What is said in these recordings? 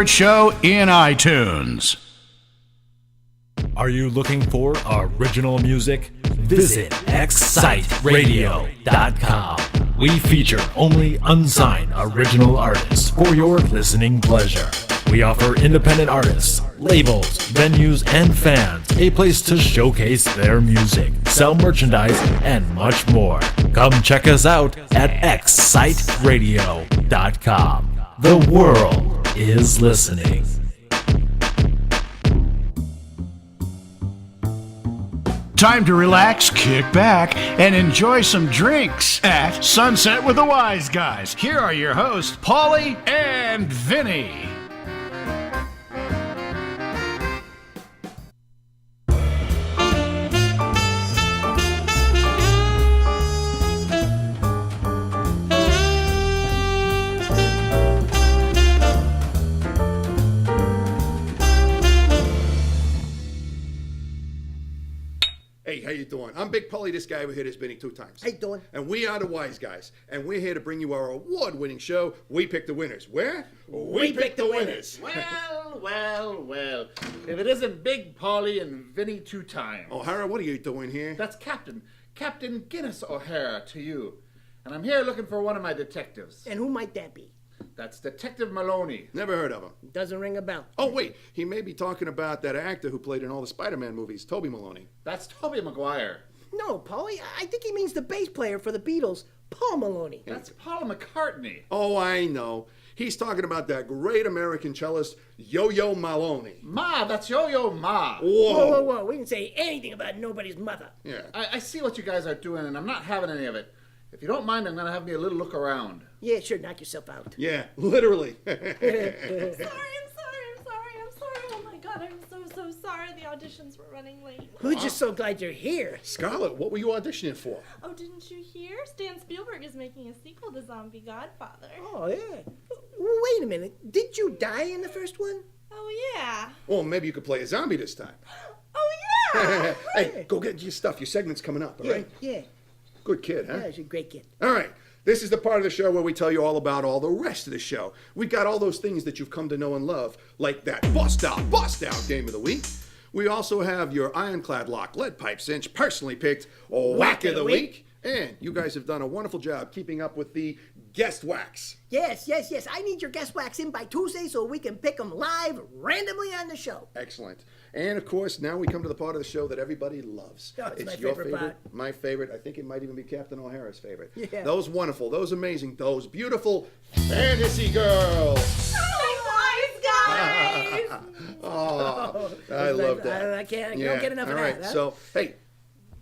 Show in iTunes. Are you looking for original music? Visit xsiteradio.com. We feature only unsigned original artists for your listening pleasure. We offer independent artists, labels, venues, and fans a place to showcase their music, sell merchandise, and much more. Come check us out at xsiteradio.com. The world is listening. Time to relax, kick back, and enjoy some drinks at Sunset with the Wise Guys. Here are your hosts, Paulie and Vinny. Hey, how you doing? I'm Big Polly, this guy over here that's been here 2 times. How you doing? And we are the Wise Guys, and we're here to bring you our award-winning show, We Pick the Winners. Where? We Pick the Winners. Well. If it isn't Big Polly and Vinny 2 times. O'Hara, what are you doing here? That's Captain Guinness O'Hara to you. And I'm here looking for one of my detectives. And who might that be? That's Detective Maloney. Never heard of him. Doesn't ring a bell. Oh, wait. He may be talking about that actor who played in all the Spider-Man movies, Tobey Maloney. That's Tobey Maguire. No, Paulie, I think he means the bass player for the Beatles, Paul Maloney. That's Paul McCartney. Oh, I know. He's talking about that great American cellist, Yo-Yo Maloney. Ma, that's Yo-Yo Ma. Whoa. We didn't say anything about nobody's mother. Yeah. I see what you guys are doing, and I'm not having any of it. If you don't mind, I'm going to have me a little look around. Yeah, sure, knock yourself out. Yeah, literally. I'm sorry. Oh my God, I'm so sorry. The auditions were running late. We're just so glad you're here. Scarlett, what were you auditioning for? Oh, didn't you hear? Stan Spielberg is making a sequel to Zombie Godfather. Oh, yeah. Wait a minute. Did you die in the first one? Oh, yeah. Well, maybe you could play a zombie this time. Oh, yeah. Hey, go get your stuff. Your segment's coming up, all right? Yeah. Good kid, huh? Yeah, he's a great kid. All right. This is the part of the show where we tell you all about all the rest of the show. We got all those things that you've come to know and love, like that Bust Out Game of the Week. We also have your Ironclad Lock Lead Pipe Cinch, personally picked Whack of the Week. And you guys have done a wonderful job keeping up with the guest wax. Yes. I need your guest wax in by Tuesday so we can pick them live randomly on the show. Excellent. And, of course, now we come to the part of the show that everybody loves. Oh, it's my your favorite part. My favorite. I think it might even be Captain O'Hara's favorite. Yeah. Those wonderful, those amazing, those beautiful fantasy girls. Hi, Wise Guys. Oh, I love that. I don't get enough of all right. that. Huh? So,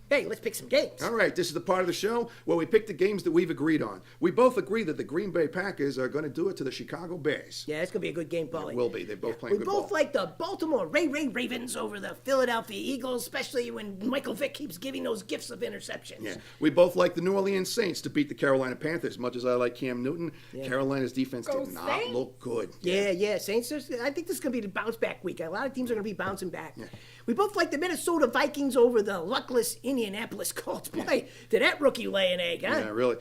Hey, let's pick some games. all right, this is the part of the show where we pick the games that we've agreed on. We both agree that the Green Bay Packers are going to do it to the Chicago Bears. Yeah, it's going to be a good game, Paulie. It will be. They're both playing We good both ball. like the Baltimore Ravens over the Philadelphia Eagles, especially when Michael Vick keeps giving those gifts of interceptions. Yeah, we both like the New Orleans Saints to beat the Carolina Panthers. As much as I like Cam Newton, Carolina's defense Go did not Saints. look good. Yeah, Saints. I think this is going to be the bounce back week. A lot of teams are going to be bouncing back. Yeah. We both like the Minnesota Vikings over the luckless Indianapolis Colts. Boy, did that rookie lay an egg, huh? Yeah, really.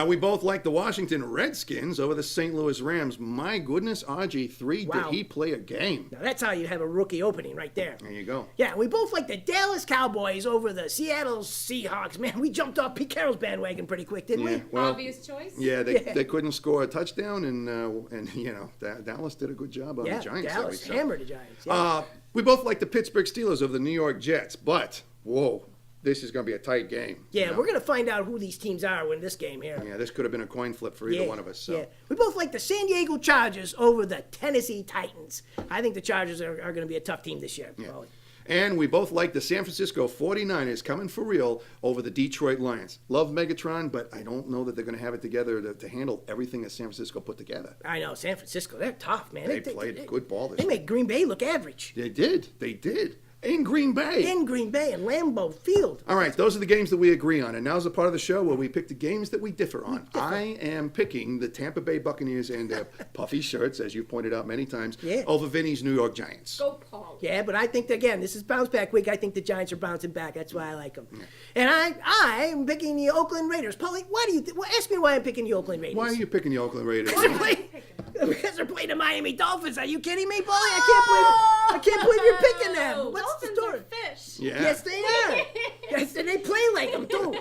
We both like the Washington Redskins over the St. Louis Rams. My goodness, RG3, Wow. did he play a game? Now that's how you have a rookie opening right there. There you go. Yeah, we both like the Dallas Cowboys over the Seattle Seahawks. Man, we jumped off Pete Carroll's bandwagon pretty quick, didn't Yeah, we? well, Obvious choice. yeah, they couldn't score a touchdown, and you know, Dallas did a good job on Yeah, the Giants. Dallas so. hammered the Giants. Yeah. We both like the Pittsburgh Steelers over the New York Jets, but, whoa, this is going to be a tight game. Yeah, you know? we're going to find out who these teams are in this game here. Yeah, this could have been a coin flip for either one of us. So. Yeah. We both like the San Diego Chargers over the Tennessee Titans. I think the Chargers are going to be a tough team this year. Yeah. Paulie. And we both like the San Francisco 49ers coming for real over the Detroit Lions. Love Megatron, but I don't know that they're going to have it together to handle everything that San Francisco put together. I know, San Francisco, they're tough, man. They played good ball this They year. made Green Bay look average. They did. In Green Bay. In Green Bay and Lambeau Field. All right, those are the games that we agree on. And now's the part of the show where we pick the games that we differ on. I am picking the Tampa Bay Buccaneers and their puffy shirts, as you pointed out many times, over Vinny's New York Giants. Go Paul. Yeah, but I think, again, this is bounce back week. I think the Giants are bouncing back. That's why I like them. And I'm picking the Oakland Raiders. Paulie, ask me why I'm picking the Oakland Raiders. Why are you picking the Oakland Raiders? Because they're playing- Because they're playing the Miami Dolphins. Are you kidding me, Paulie? I can't believe you're picking them. What's Dolphins the story? are fish. Yeah. Yes, they are. Yes, and they play like them, too.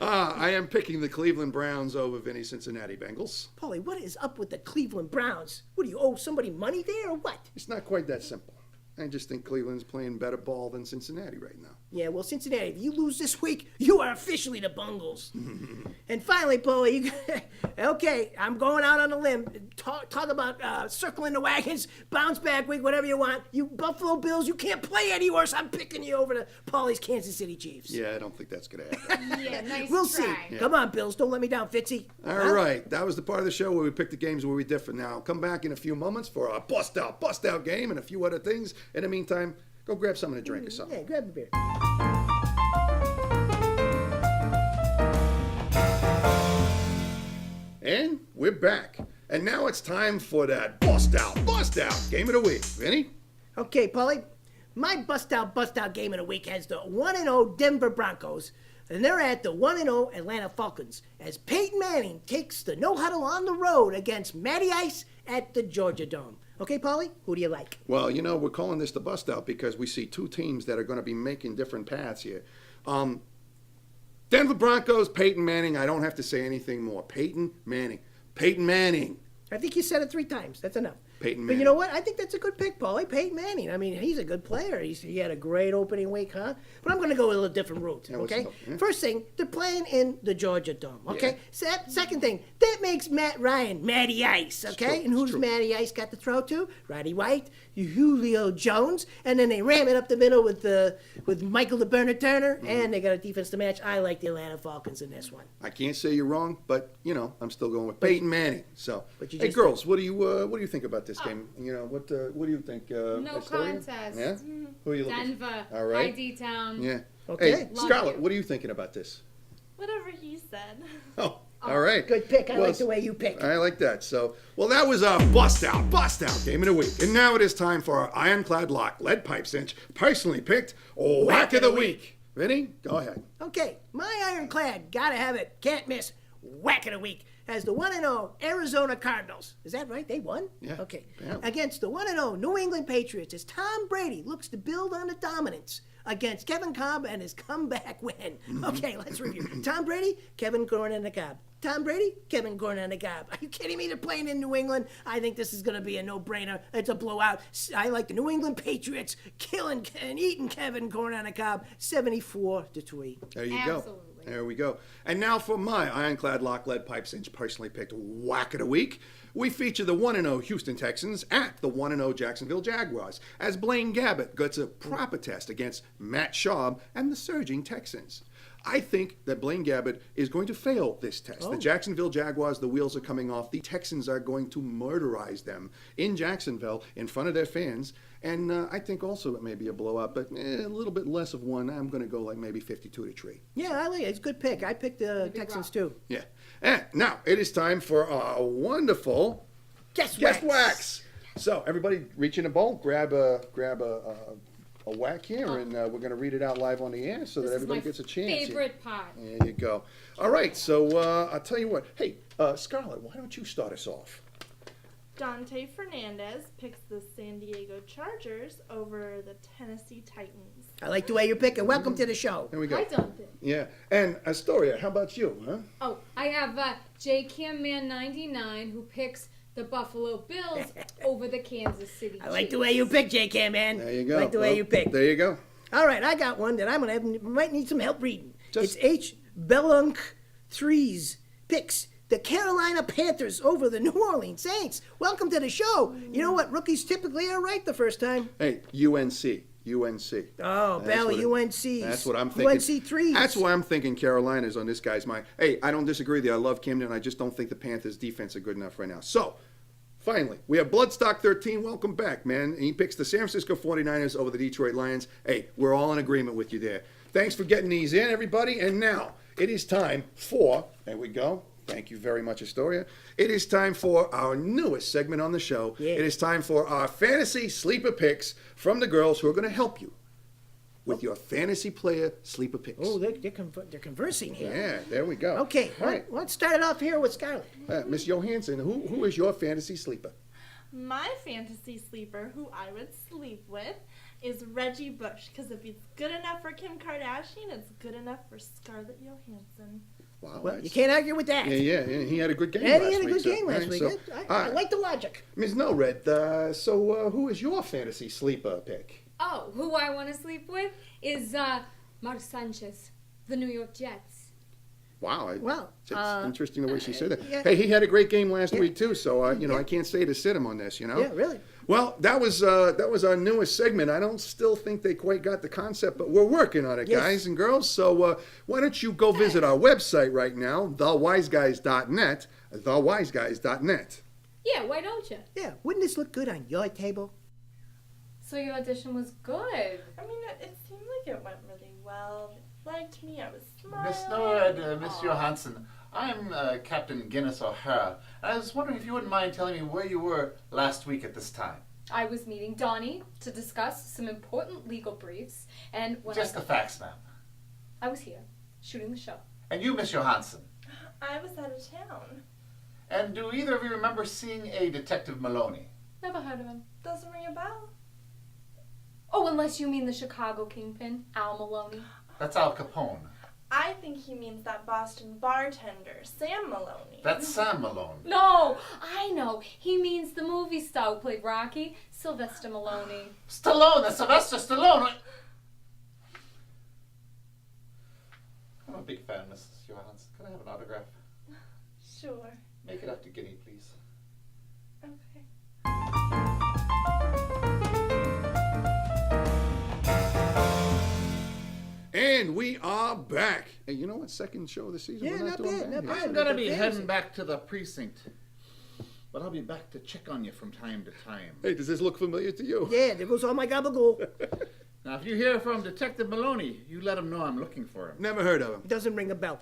I am picking the Cleveland Browns over Vinny Cincinnati Bengals. Paulie, what is up with the Cleveland Browns? What, do you owe somebody money there or what? It's not quite that simple. I just think Cleveland's playing better ball than Cincinnati right now. Yeah, well, Cincinnati, if you lose this week, you are officially the Bungles. And finally, Paulie, okay, I'm going out on a limb. Talk about circling the wagons, bounce back week, whatever you want. You Buffalo Bills, you can't play any worse. I'm picking you over to Paulie's Kansas City Chiefs. Yeah, I don't think that's going to happen. Yeah, nice We'll try. see. Yeah. Come on, Bills, don't let me down, Fitzy. All right, that was the part of the show where we pick the games where we differ. Now, come back in a few moments for our bust out game and a few other things. In the meantime, go grab something to drink or something. Yeah, grab a beer. And we're back. And now it's time for that bust out game of the week. Vinny? Okay, Paulie, my bust out game of the week has the 1-0 Denver Broncos, and they're at the 1-0 Atlanta Falcons as Peyton Manning takes the no-huddle on the road against Matty Ice at the Georgia Dome. Okay, Paulie, who do you like? Well, you know, we're calling this the bust out because we see two teams that are going to be making different paths here. Denver Broncos, Peyton Manning. I don't have to say anything more. Peyton Manning. Peyton Manning. I think you said it 3 times. That's enough. Peyton But Manning. you know what? I think that's a good pick, Paulie. Peyton Manning. I mean, he's a good player. He had a great opening week, huh? But I'm going to go with a little different route, Yeah, what's okay? up? Yeah. First thing, they're playing in the Georgia Dome, okay? Second thing, that makes Matt Ryan Matty Ice, okay? true, And it's who's true. Matty Ice got to throw to? Roddy White, Julio Jones, and then they ram it up the middle with Michael the Burner Turner, and they got a defense to match. I like the Atlanta Falcons in this one. I can't say you're wrong, but you know I'm still going with Peyton Manning. So, But you hey just- girls, what do you think about this game? You know what do you think? No Astoria? contest. Yeah. Who are you looking? Denver. All right. ID Town. Yeah. Okay. Hey, Love Scarlett, you. what are you thinking about this? Whatever he said. Oh, all right. Good pick. I Well, like the way you pick. I like that. So, well, that was our bust out game of the week. And now it is time for our ironclad lock lead pipe cinch personally picked whack of the week. Vinny, go ahead. Okay, my ironclad, gotta have it, can't miss, whack of the week, as the 1-0 Arizona Cardinals. Is that right? They won? Yeah. Okay. Yeah. Against the 1-0 New England Patriots, as Tom Brady looks to build on the dominance against Kevin Cobb and his comeback win. Okay, let's review. Tom Brady, Kevin Corn and the Cobb. Tom Brady, Kevin Corn and the Cobb. Are you kidding me? They're playing in New England. I think this is going to be a no-brainer. It's a blowout. I like the New England Patriots killing and eating Kevin Corn on the Cobb, 74-3. There you Absolutely. go. There we go. And now for my ironclad lock lead pipe cinch personally picked whack of the week. We feature the 1-0 Houston Texans at the 1-0 Jacksonville Jaguars as Blaine Gabbert gets a proper test against Matt Schaub and the surging Texans. I think that Blaine Gabbert is going to fail this test. The Jacksonville Jaguars, the wheels are coming off. The Texans are going to murderize them in Jacksonville in front of their fans. And I think also it may be a blowout, but a little bit less of one. I'm going to go like maybe 52-3. Yeah, I like it. It's a good pick. I picked the Texans too. Yeah. And now it is time for our wonderful Guess guest wax. So everybody reach in a bowl, grab a whack here, and we're going to read it out live on the air so This that is everybody my gets a chance. here. favorite part. There you go. All right, so I'll tell you what. Hey, Scarlett, why don't you start us off? Dante Fernandez picks the San Diego Chargers over the Tennessee Titans. I like the way you pick it. Welcome to the show. There we go. I don't think. Yeah. And Astoria, how about you, huh? Oh, I have J Cam Man 99 who picks the Buffalo Bills over the Kansas City Chiefs. I like the way you pick, J.K. man. There you go. I like the way Well, you pick. There you go. All right, I got one that I'm gonna have, might need some help reading. Just- It's H. Bellunk Threes picks the Carolina Panthers over the New Orleans Saints. Welcome to the show. You know what? Rookies typically are right the first time. Hey, UNC. Oh, That's Bell, what it- UNC. That's what I'm thinking. UNC threes. That's why I'm thinking Carolina's on this guy's mind. Hey, I don't disagree with you. I love Camden. I just don't think the Panthers' defense is good enough right now. So, finally, we have Bloodstock 13. Welcome back, man. He picks the San Francisco 49ers over the Detroit Lions. Hey, we're all in agreement with you there. Thanks for getting these in, everybody. And now, it is time for, there we go. Thank you very much, Astoria. It is time for our newest segment on the show. Yeah. It is time for our fantasy sleeper picks from the girls who are going to help you with your fantasy player sleeper picks. Oh, they're conversing here. Yeah, there we go. Okay, All right. let's start it off here with Scarlett. Miss Johansson, who is your fantasy sleeper? My fantasy sleeper, who I would sleep with, is Reggie Bush. Because if he's good enough for Kim Kardashian, it's good enough for Scarlett Johansson. Wow, Well, you can't argue with that. Yeah, and he had a good game And last he had a week. good game last Right, week. so, I like the logic. Ms. Nored, so who is your fantasy sleeper pick? Oh, who I want to sleep with is Mark Sanchez, the New York Jets. Wow, Well, it's interesting the way she said that. yeah. Hey, he had a great game last week too, so I can't say to sit him on this, Yeah, really. Well, that was our newest segment. I don't still think they quite got the concept, but we're working on it, Yes. guys and girls. So why don't you go visit our website right now, thewiseguys.net, thewiseguys.net. Yeah, why don't you? Yeah, wouldn't this look good on your table? So your audition was good. I mean, it seemed like it went really well. They liked me. I was smiling. Miss Nord, Miss Johansson, I'm Captain Guinness O'Hara. I was wondering if you wouldn't mind telling me where you were last week at this time. I was meeting Donnie to discuss some important legal briefs, and when Just the facts, ma'am. I was here, shooting the show. And you, Miss Johansson. I was out of town. And do either of you remember seeing a Detective Maloney? Never heard of him. Doesn't ring a bell. Oh, unless you mean the Chicago kingpin, Al Maloney. That's Al Capone. I think he means that Boston bartender, Sam Maloney. That's Sam Malone. No, I know. He means the movie star who played Rocky, Sylvester Maloney. Stallone, that's Sylvester Stallone. I'm a big fan, Mrs. Johansson. Can I have an autograph? Sure. Make it up to Guinea, please. Okay. And we are back. Hey, you know what? Second show of the season. Yeah, We're not doing bad, not here. bad. I'm going to be Fantasy. heading back to the precinct. But I'll be back to check on you from time to time. Hey, does this look familiar to you? Yeah, there goes all my gabagool. Now, if you hear from Detective Maloney, you let him know I'm looking for him. Never heard of him. Doesn't ring a bell.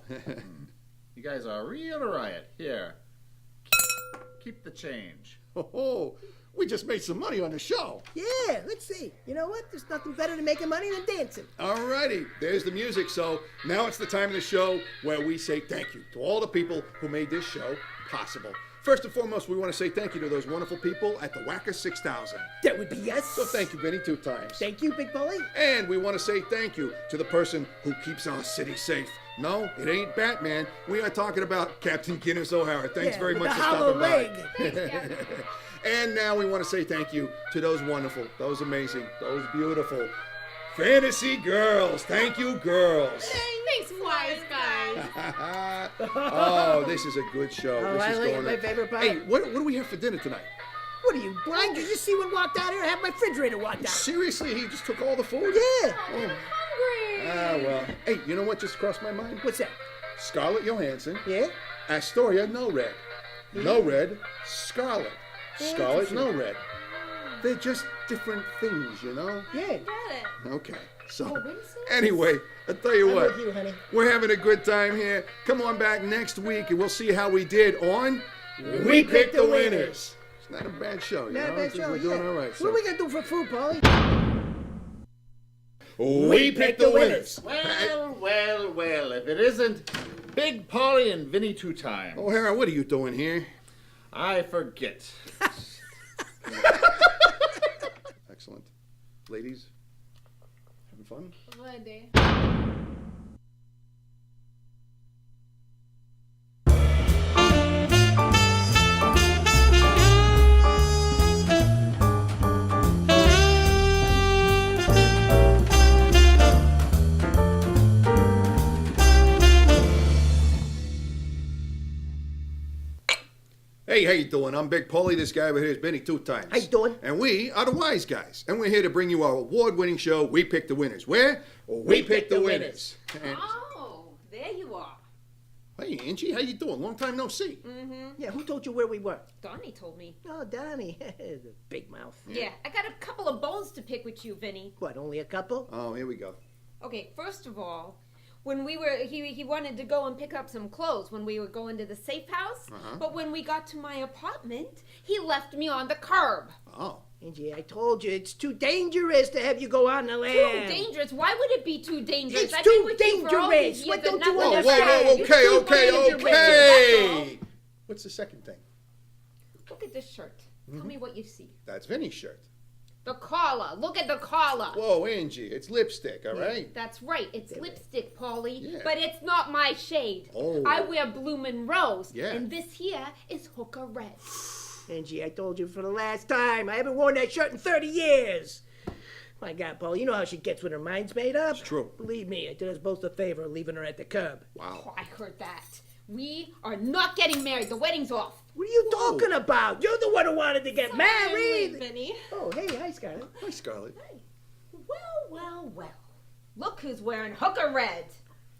You guys are a real riot. Here. Keep the change. Oh, we just made some money on the show. Yeah, let's see. You know what? There's nothing better than making money than dancing. Alrighty, there's the music. So now it's the time of the show where we say thank you to all the people who made this show possible. First and foremost, we want to say thank you to those wonderful people at the Wacker 6000. That would be us. So thank you, Benny, 2 times. Thank you, Big Polly. And we want to say thank you to the person who keeps our city safe. No, it ain't Batman. We are talking about Captain Guinness O'Hara. Thanks Yeah, very with much the for hollow stopping leg. by. And now we want to say thank you to those wonderful, those amazing, those beautiful fantasy girls. Thank you, girls. Thanks, Wise Guys. Oh, this is a good show. Oh, this I is like it. going My on. favorite part. Hey, what do we have for dinner tonight? What are you, blind? Did you see what walked out here? I have my refrigerator walked out. Seriously, he just took all the food? Yeah. Hungry. Ah, well. Hey, you know what just crossed my mind? What's that? Scarlett Johansson. Yeah? Astoria, no red. No red, Scarlet. Scarlet, no red. They're just different things, you know? Yeah. Get it. Okay, so Winston? anyway, I'll tell you I'm what. with you, honey. We're having a good time here. Come on back next week and we'll see how we did on We Pick the Winners. It's not a bad show, you Not know? a bad show, We're doing yeah. all right. What So. are we going to do for food, Polly? We Pick the Winners. Well, if it isn't Big Polly and Vinny 2 times. O'Hara, what are you doing here? I forget. Excellent. Ladies, having fun? Ready. Hey, how you doing? I'm Big Polly. This guy over here is Benny 2 times. How you doing? And we are the Wise Guys. And we're here to bring you our award-winning show, We Pick the Winners. Where? We Pick the Winners. And, Oh, there you are. hey, Angie, how you doing? Long time no see. Yeah, who told you where we were? Donnie told me. Oh, Donnie. The big mouth. Yeah, I got a couple of bones to pick with you, Vinny. What, only a couple? Oh, here we go. Okay, first of all, when we were, he wanted to go and pick up some clothes when we were going to the safe house. Uh-huh. But when we got to my apartment, he left me on the curb. Oh. Angie, I told you it's too dangerous to have you go on the land. Too dangerous? Why would it be too dangerous? It's I've too been with you for all dangerous. these What years don't and you nothing Whoa, ever whoa, happened. whoa, It's okay, too okay, dangerous, okay. What's the second thing? Look at this shirt. Tell me what you see. That's Vinny's shirt. The collar. Look at the collar. Whoa, Angie, it's lipstick, all right? That's right. It's lipstick, Paulie. Yeah. But it's not my shade. Oh. I wear bloomin' rose. Yeah. And this here is hooker red. Angie, I told you for the last time. I haven't worn that shirt in 30 years. My God, Paul, you know how she gets when her mind's made up? It's true. Believe me, I did us both a favor leaving her at the curb. Wow. Oh, I heard that. We are not getting married. The wedding's off. What are you talking about? You're the one who wanted to get Sorry I'm late, married. Vinny. Oh, hey, hi, Scarlett. Hi, Scarlett. Well. Look who's wearing hooker red.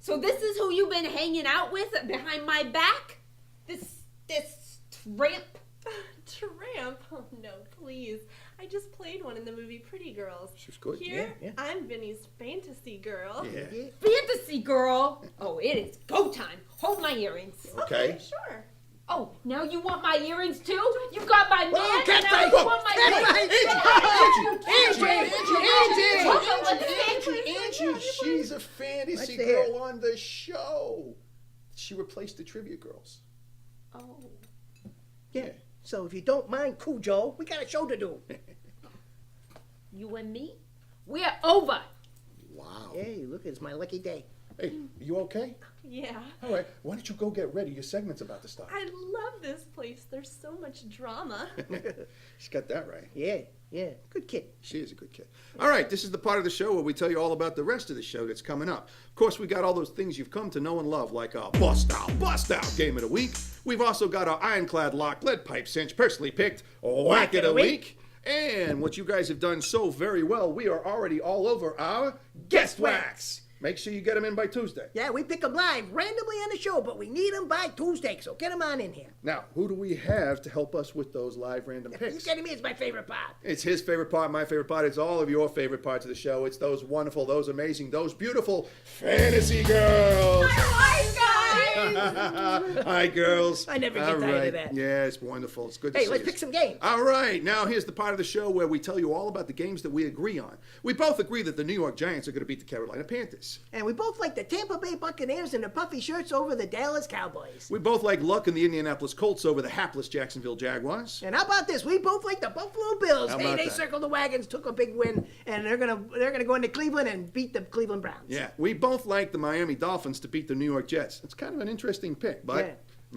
So this is who you've been hanging out with behind my back? This tramp? Tramp? Oh, no, please. I just played one in the movie Pretty Girls. She's good. Here, Yeah. I'm Vinny's fantasy girl. Yeah. Fantasy girl. Oh, it is go time. Hold my earrings. Okay. Sure. Oh, now you want my earrings too? You got my man, Whoa, and cat now you fight. want my Angie, she's a fantasy Right there. girl on the show. She replaced the trivia girls. Oh. Yeah. So if you don't mind, Cujo, we got a show to do. You and me? We're over. Wow. Hey, look, it's my lucky day. Hey, you okay? Yeah. All right. Why don't you go get ready? Your segment's about to start. I love this place. There's so much drama. She's got that right. Yeah. Good kid. She is a good kid. All right, this is the part of the show where we tell you all about the rest of the show that's coming up. Of course, we got all those things you've come to know and love, like our Bust Out Game of the Week. We've also got our Ironclad Lock Lead Pipe Cinch personally picked Whack of the Week. And what you guys have done so very well, we are already all over our Guest Wax. Make sure you get them in by Tuesday. Yeah, we pick them live randomly on the show, but we need them by Tuesday, so get them on in here. Now, who do we have to help us with those live random You picks? kidding me? It's my favorite part. It's his favorite part, my favorite part. It's all of your favorite parts of the show. It's those wonderful, those amazing, those beautiful fantasy girls. Hi, girls. I never get All tired of right. that. Yeah, it's wonderful. It's good to Hey, see let's us. pick some games. All right, now here's the part of the show where we tell you all about the games that we agree on. We both agree that the New York Giants are going to beat the Carolina Panthers. And we both like the Tampa Bay Buccaneers and the puffy shirts over the Dallas Cowboys. We both like luck in the Indianapolis Colts over the hapless Jacksonville Jaguars. And how about this? We both like the Buffalo Bills. How Hey, about they that? circled the wagons, took a big win, and they're gonna go into Cleveland and beat the Cleveland Browns. Yeah, we both like the Miami Dolphins to beat the New York Jets. It's kind of an interesting pick, but Yeah.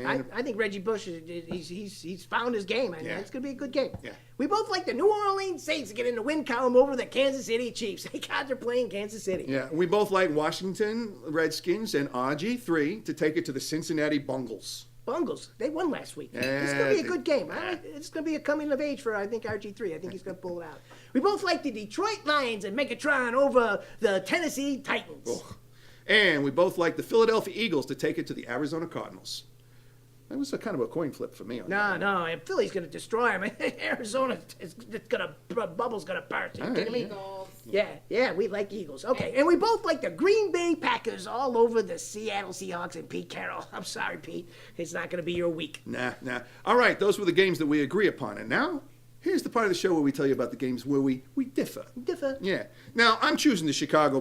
man, I think Reggie Bush he's found his game. Yeah. It's gonna be a good game. Yeah. We both like the New Orleans Saints to get in the win column over the Kansas City Chiefs. Hey, God, they're playing Kansas City. yeah, we both like Washington Redskins and RG3 to take it to the Cincinnati Bungles. Bungles, they won last week. Yeah, It's gonna be a they- good game. It's gonna be a coming of age for I think RG3. I think he's gonna pull it out. We both like the Detroit Lions and Megatron over the Tennessee Titans. Oh. And we both like the Philadelphia Eagles to take it to the Arizona Cardinals. That was a kind of a coin flip for me. On that. No, and Philly's gonna destroy him. Arizona is gonna bubble's gonna burst. Are you All kidding right, me? Yeah, we like Eagles. Okay, and we both like the Green Bay Packers all over the Seattle Seahawks and Pete Carroll. I'm sorry, Pete. It's not gonna be your week. Nah. All right, those were the games that we agree upon. And now, here's the part of the show where we tell you about the games where we differ. Differ. Yeah. Now, I'm choosing the Chicago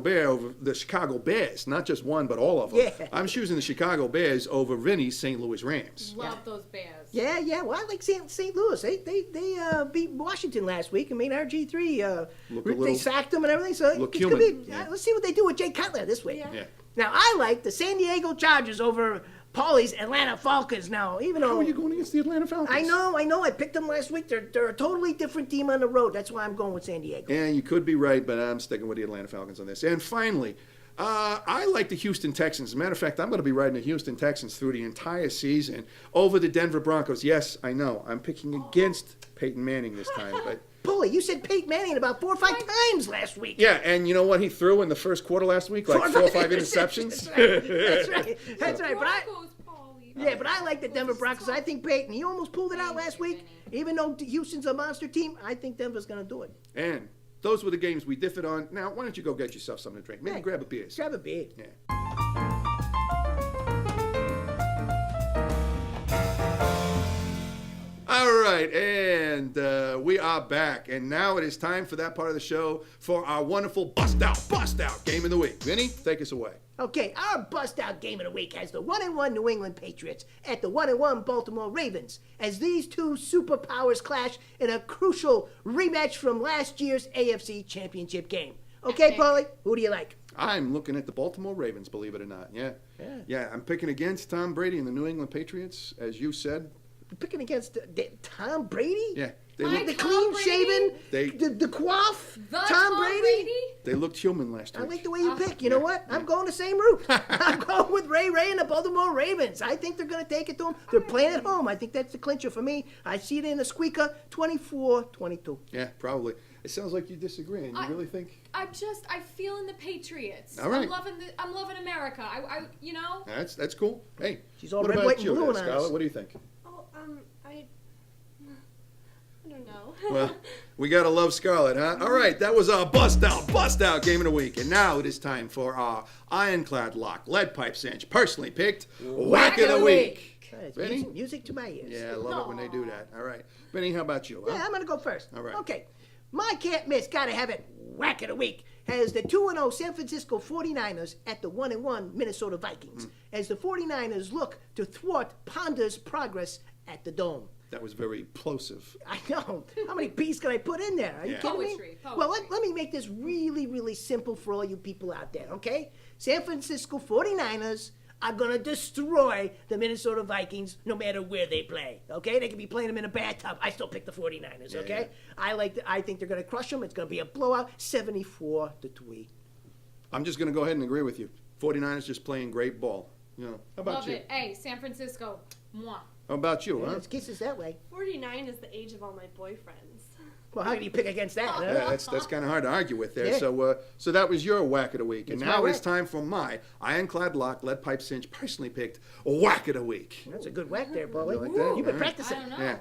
Bears, not just one, but all of them. Yeah. I'm choosing the Chicago Bears over Vinny's St. Louis Rams. Love those bears. Yeah. Well, I like St. Louis. They beat Washington last week. I mean, RG3 Look a they little- sacked them and everything. So look it's gonna be. human. Yeah. Let's see what they do with Jay Cutler this week. Yeah. Now, I like the San Diego Chargers over Paulie's Atlanta Falcons. Now, even though How are you going against the Atlanta Falcons? I know. I picked them last week. They're a totally different team on the road. That's why I'm going with San Diego. Yeah, you could be right, but I'm sticking with the Atlanta Falcons on this. And finally, I like the Houston Texans. As a matter of fact, I'm going to be riding the Houston Texans through the entire season over the Denver Broncos. Yes, I know. I'm picking against Peyton Manning this time, but Paulie, you said Peyton Manning about 4 or 5 times last week. yeah, and you know what he threw in the first quarter last week? Like 4 or 5 interceptions. That's right. Broncos, Paulie. But I like the Denver Broncos. I think Peyton, he almost pulled it out last week. Even though Houston's a monster team, I think Denver's going to do it. And those were the games we differed on. Now, why don't you go get yourself something to drink? Maybe Hey, grab a beer. Grab a beer. Yeah. All right, and we are back. And now it is time for that part of the show for our wonderful Bust Out Game of the Week. Vinny, take us away. Okay, our bust-out game of the week has the 1-1 New England Patriots at the 1-1 Baltimore Ravens, as these two superpowers clash in a crucial rematch from last year's AFC Championship game. Okay, Paulie, who do you like? I'm looking at the Baltimore Ravens, believe it or not. Yeah, I'm picking against Tom Brady and the New England Patriots, as you said. You're picking against Tom Brady? Yeah. They Like looked, The Tom clean-shaven, Brady? the coif, The Tom Brady? they looked human last I week. like the way you pick. You know what? I'm going the same route. I'm going with Ray and the Baltimore Ravens. I think they're going to take it to them. They're playing at home. I think that's the clincher for me. I see it in a squeaker, 24-22. Yeah, probably. It sounds like you disagree, and you really think... I feel in the Patriots. All right. I'm loving America. I That's cool. Hey, She's all what red, about white, and you, blue on us. Scarlett? What do you think? Oh, I don't know. Well, we gotta love Scarlett, huh? All right, that was our bust out game of the week, and now it is time for our ironclad lock, lead pipe cinch, personally picked whack of the week. It's Benny? music to my ears. Yeah, I love it when they do that. All right, Benny, how about you? Huh? Yeah, I'm going to go first. All right. Okay. My can't miss, gotta have it, whack of the week, has the 2-0 San Francisco 49ers at the 1-1 Minnesota Vikings, as the 49ers look to thwart Ponder's progress at the Dome. That was very plosive. I know. How many P's can I put in there? Are you Yeah. kidding me? Poetry. Well, let me make this really, really simple for all you people out there, okay? San Francisco 49ers are going to destroy the Minnesota Vikings no matter where they play, okay? They could be playing them in a bathtub. I still pick the 49ers, okay? I think they're going to crush them. It's going to be a blowout, 74-3. I'm just gonna go ahead and agree with you. 49ers just playing great ball. You know, how about love you? it. Hey, San Francisco. Mwah. How about you, huh? It's kisses that way. 49 is the age of all my boyfriends. Well, how can you pick against that, huh? Yeah, that's kind of hard to argue with there. Yeah. So that was your whack of the week, and It's now my it's whack. time for my ironclad lock, lead pipe cinch, personally picked whack of the week. That's a good whack there, Paulie. You like that? You've been All right. I practicing. don't know. Yeah.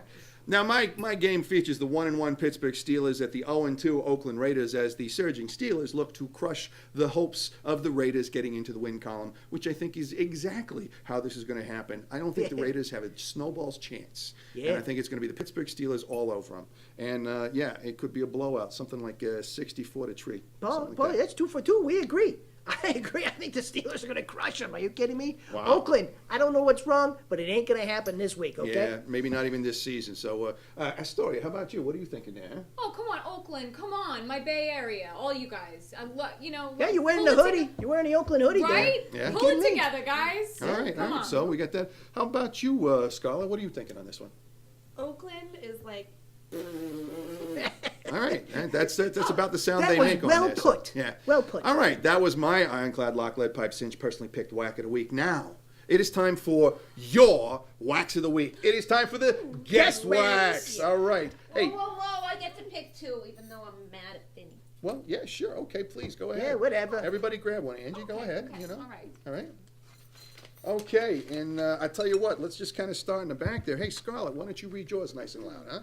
Now, my game features the 1-1 Pittsburgh Steelers at the 0-2 Oakland Raiders as the surging Steelers look to crush the hopes of the Raiders getting into the win column, which I think is exactly how this is going to happen. I don't think the Raiders have a snowball's chance. Yeah. And I think it's going to be the Pittsburgh Steelers all over them. And, yeah, it could be a blowout, something like 64-3. Paulie, that's 2 for 2. We agree. I agree. I think the Steelers are going to crush them. Are you kidding me? Wow. Oakland, I don't know what's wrong, but it ain't going to happen this week, okay? Yeah, maybe not even this season. So, Astoria, how about you? What are you thinking there? Huh? Oh, come on, Oakland. Come on, my Bay Area. All you guys. Yeah, you're wearing pull the it hoodie. toge- You're wearing the Oakland hoodie Right? Yeah. Pull Kidding it me? together, guys. All right, Come on. So we got that. How about you, Scarlett? What are you thinking on this one? Oakland is like, All right, and that's about the sound That they was make on well this. put. Yeah. Well put. All right, that was my ironclad lock lead pipe cinch personally picked whack of the week. Now it is time for your wax of the week. It is time for the guest wax. All right. Hey. Whoa, I get to pick two, even though I'm mad at Vinny. Well, yeah, sure. Okay, please go ahead. Yeah, whatever. Everybody grab one. Angie, go ahead. okay, You know. all right. All right. Okay, and I tell you what, let's just kind of start in the back there. Hey, Scarlett, why don't you read yours nice and loud, huh?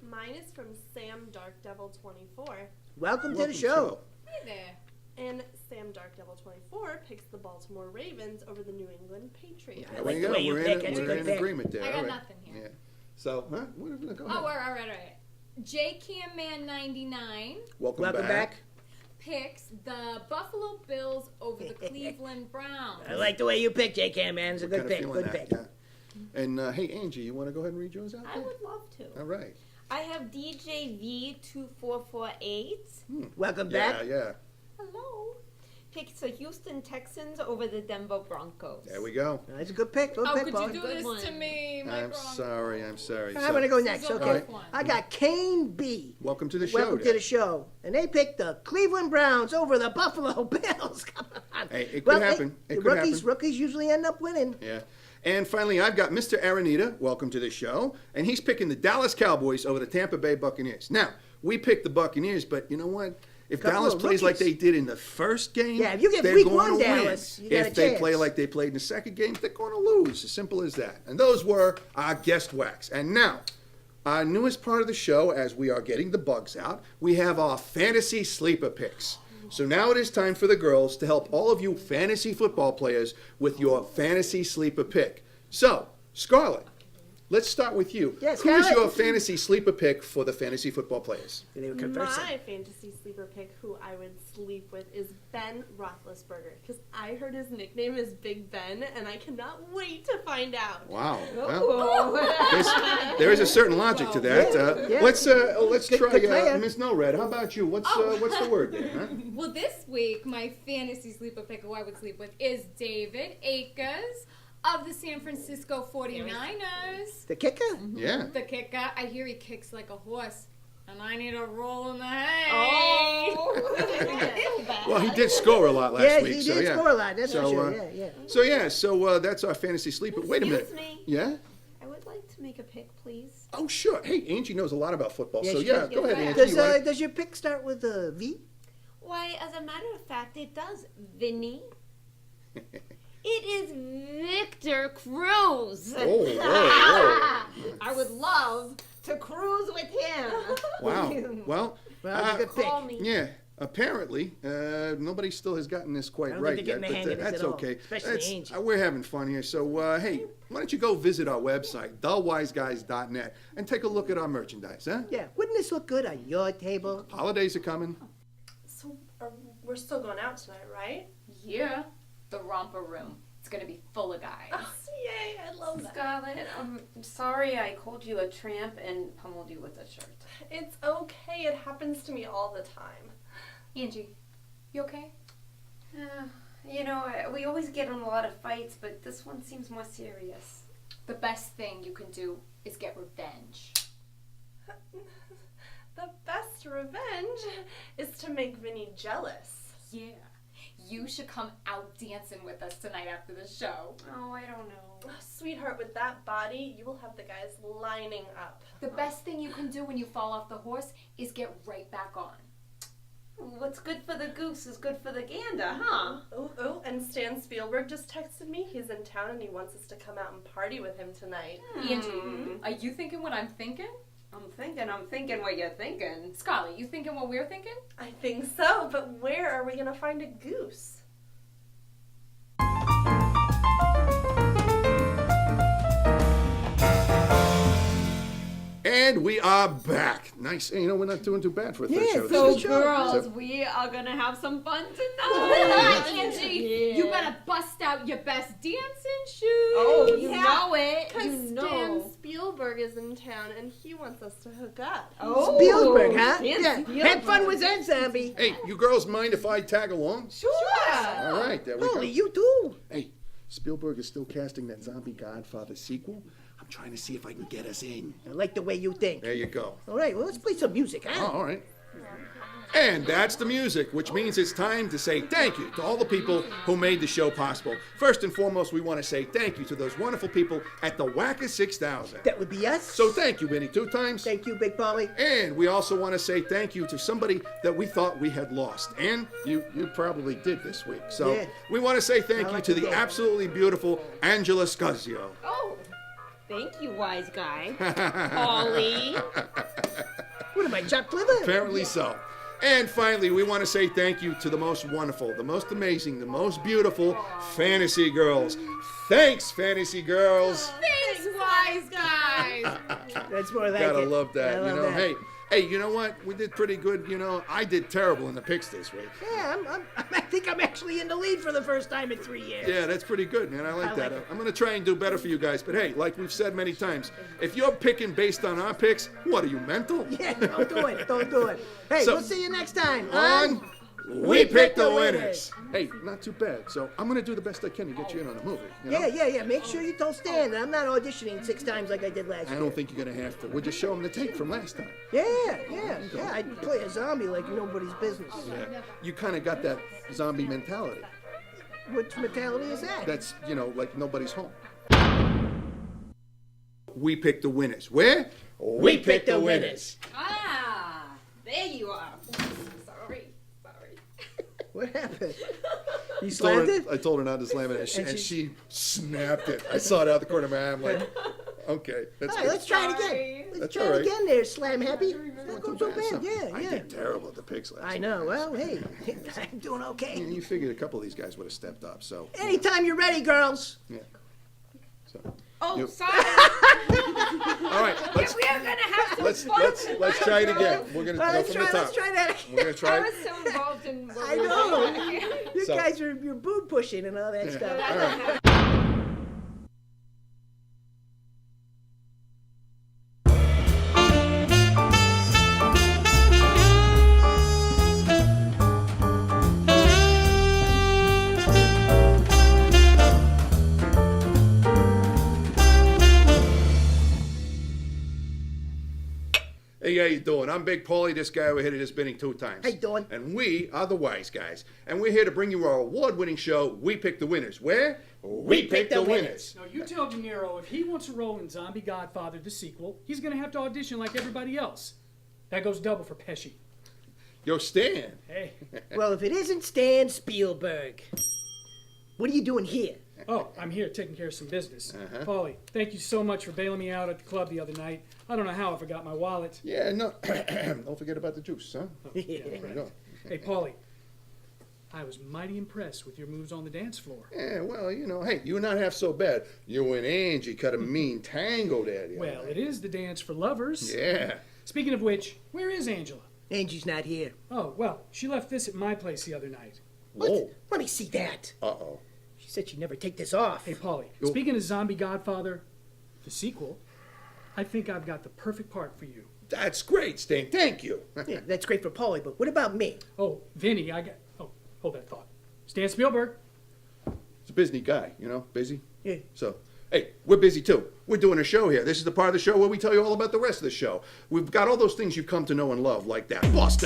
mine is from Sam Dark Devil 24. Welcome to the Welcome, show. Hey there. And Sam Dark Devil 24 picks the Baltimore Ravens over the New England Patriots. I There like we the go. way you We're pick. in, That's a we're good in pick. agreement there. I got all right. nothing here. Yeah. So, huh? Go ahead. Oh, all right. J-Cam Man 99 Welcome Welcome back. picks the Buffalo Bills over the Cleveland Browns. I like the way you pick, J-Cam, man. It's a We're good kinda pick. feeling Good that, pick. yeah. And hey, Angie, you want to go ahead and read yours out I there? would love to. All right. I have DJV2448. Welcome Yeah, back. yeah. Hello. Picks the Houston Texans over the Denver Broncos. There we go. That's a good pick. Good How pick, could Paul. you do Good this one. to me, my I'm Broncos? sorry. I'm So, going to go next, This is a okay? rough one. I got Kane B. welcome to the show. Welcome to there. the show. And they picked the Cleveland Browns over the Buffalo Bills. Come on. Hey, it could happen. It the could rookies, happen. rookies usually end up winning. Yeah. And finally, I've got Mr. Aranita. Welcome to the show. And he's picking the Dallas Cowboys over the Tampa Bay Buccaneers. Now, we picked the Buccaneers, but you know what? If Couple Dallas of plays like rookies. they did in the first game, Yeah, if you get they're week going one to win. Dallas, you got If a they chance. play like they played in the second game, they're going to lose. As simple as that. And those were our guest wax. And now, our newest part of the show, as we are getting the bugs out, we have our fantasy sleeper picks. So now it is time for the girls to help all of you fantasy football players with your fantasy sleeper pick. So, Scarlett, let's start with you. Yes, Who is Scarlett? your fantasy sleeper pick for the fantasy football players? They were conversing. My fantasy sleeper pick, who I would sleep with, is Ben Roethlisberger. Because I heard his nickname is Big Ben, and I cannot wait to find out. Wow. Well, there is a certain logic to that. Yeah. Let's Good try player. Miss No Red. How about you? What's the word there? Huh? Well, this week, my fantasy sleeper pick who I would sleep with is David Akers of the San Francisco 49ers. The kicker? Yeah. The kicker. I hear he kicks like a horse, and I need a roll in the hay. Oh. Well, he did score a lot last week. he so did yeah. score a lot. That's So, for sure. Yeah. So that's our fantasy sleeper. Wait a minute. Excuse me. Yeah. I would like to make a pick, please. Oh, sure. Hey, Angie knows a lot about football. Yeah, So she yeah, does. go ahead, Angie. Does You wanna- does your pick start with a V? Why, as a matter of fact, it does, Vinny. It is Victor Cruz. Oh, I would love to cruise with him. wow. Well, Well, that's a good pick. Call me. yeah. Apparently, nobody still has gotten this quite I don't right think they're yet, getting the hang but of this that's at all, okay. especially Angie. We're having fun here. So, hey, why don't you go visit our website, thewiseguys.net, and take a look at our merchandise, huh? Yeah. Wouldn't this look good on your table? Holidays are coming. So, we're still going out tonight, right? Yeah, the romper room. It's gonna be full of guys. Yay, I love that. Scarlett, I'm sorry I called you a tramp and pummeled you with a shirt. It's okay, it happens to me all the time. Angie, you okay? We always get in a lot of fights, but this one seems more serious. The best thing you can do is get revenge. The best revenge is to make Vinny jealous. Yeah. You should come out dancing with us tonight after the show. Oh, I don't know. Oh, sweetheart, with that body, you will have the guys lining up. The best thing you can do when you fall off the horse is get right back on. What's good for the goose is good for the gander, huh? Oh, and Stan Spielberg just texted me. He's in town and he wants us to come out and party with him tonight. Angie, are you thinking what I'm thinking? I'm thinking what you're thinking. Scarlett, you thinking what we're thinking? I think so, but where are we going to find a goose? And we are back. Nice. Hey, we're not doing too bad for a third show. So, This is- girls, So- we are gonna have some fun tonight. Angie, you better bust out your best dancing shoes. Oh, you know it. Because You know. Stan Spielberg is in town and he wants us to hook up. Oh, Spielberg, huh? Stan Yeah. Spielberg. Have fun with that, zombie. Hey, you girls mind if I tag along? Sure. All right, there we go. Holy, you too. Hey, Spielberg is still casting that Zombie Godfather sequel. I'm trying to see if I can get us in. I like the way you think. There you go. All right, well, let's play some music, Oh, huh? all right. And that's the music, which means it's time to say thank you to all the people who made the show possible. First and foremost, we want to say thank you to those wonderful people at the Wacker 6000. That would be us. So thank you, Vinny, 2 times. Thank you, Big Polly. And we also want to say thank you to somebody that we thought we had lost. And you probably did this week. So Yeah. we want to say thank I you like to the the game. absolutely beautiful Angela Scuzio. Oh, thank you, wise guy. Polly. What am I, chopped liver? Apparently so. And finally, we want to say thank you to the most wonderful, the most amazing, the most beautiful Fantasy Girls. Thanks, Fantasy Girls. Thanks, wise guys. That's more like Gotta it. love that. I love that. Hey, you know what? We did pretty good. I did terrible in the picks this week. Yeah, I think I'm actually in the lead for the first time in 3 years. Yeah, that's pretty good, man. I like that. like it. I'm going to try and do better for you guys. But hey, like we've said many times, if you're picking based on our picks, what are you, mental? Yeah, don't do it. Don't do it. Hey, So- we'll see you next time On We Pick the Winners. Hey, not too bad. So I'm going to do the best I can to get you in on the movie. You know? Yeah. Make sure you don't stand. I'm not auditioning 6 times like I did last I year. don't think you're going to have to. We'll just show them the tape from last time. Yeah. I play a zombie like nobody's business. Yeah. You kind of got that zombie mentality. Which mentality is that? That's, like nobody's home. We pick the winners. Where? We pick the winners. Ah, there you are. Sorry. What happened? You I slammed told it? her, I told her not to slam it, and she snapped it. I saw it out the corner of my eye. I'm like, okay, that's All right, good. let's try it again. Let's That's try all it right. again there, Slam Happy. Not Not too go so bad. bad. I Yeah. did terrible at the picks last I night. know. Well, hey, I'm doing okay. You figured a couple of these guys would have stepped up, so Anytime you're ready, girls. yeah. So Oh, You- sorry. All right, let's We are gonna have some fun. let's try it again. We're gonna go Let's from the top. try that again. We're gonna try I it. was so involved in what I we were know. doing. You So- guys are you're boob pushing and all that Yeah. stuff. All right. Hey, how you doing? I'm Big Paulie. This guy over here that is spinning 2 times. How you doing? And we are the Wise Guys. And we're here to bring you our award-winning show, We Pick the Winners. Where? We Pick the Winners. Now, you tell De Niro if he wants to roll in Zombie Godfather, the sequel, he's going to have to audition like everybody else. That goes double for Pesci. Yo, Stan. Hey. Well, if it isn't Stan Spielberg, what are you doing here? Oh, I'm here taking care of some business. Paulie, thank you so much for bailing me out at the club the other night. I don't know how I forgot my wallet. Yeah, no. Don't forget about the juice, huh? Yeah, There you right. go. Hey, Paulie, I was mighty impressed with your moves on the dance floor. Yeah, well, you know, hey, you're not half so bad. You and Angie cut a mean tango there. the other Well, night. it is the dance for lovers. Yeah. Speaking of which, where is Angela? Angie's not here. Oh, well, she left this at my place the other night. Whoa. Let me see that. Uh-oh. She said she'd never take this off. Hey, Paulie, Yo. speaking of Zombie Godfather, the sequel, I think I've got the perfect part for you. That's great, Stan. Thank you. Yeah, that's great for Paulie, but what about me? Oh, Vinny, hold that thought. Stan Spielberg. He's a busy guy, you know, busy. Yeah. So, hey, we're busy too. We're doing a show here. This is the part of the show where we tell you all about the rest of the show. We've got all those things you've come to know and love, like that Bossed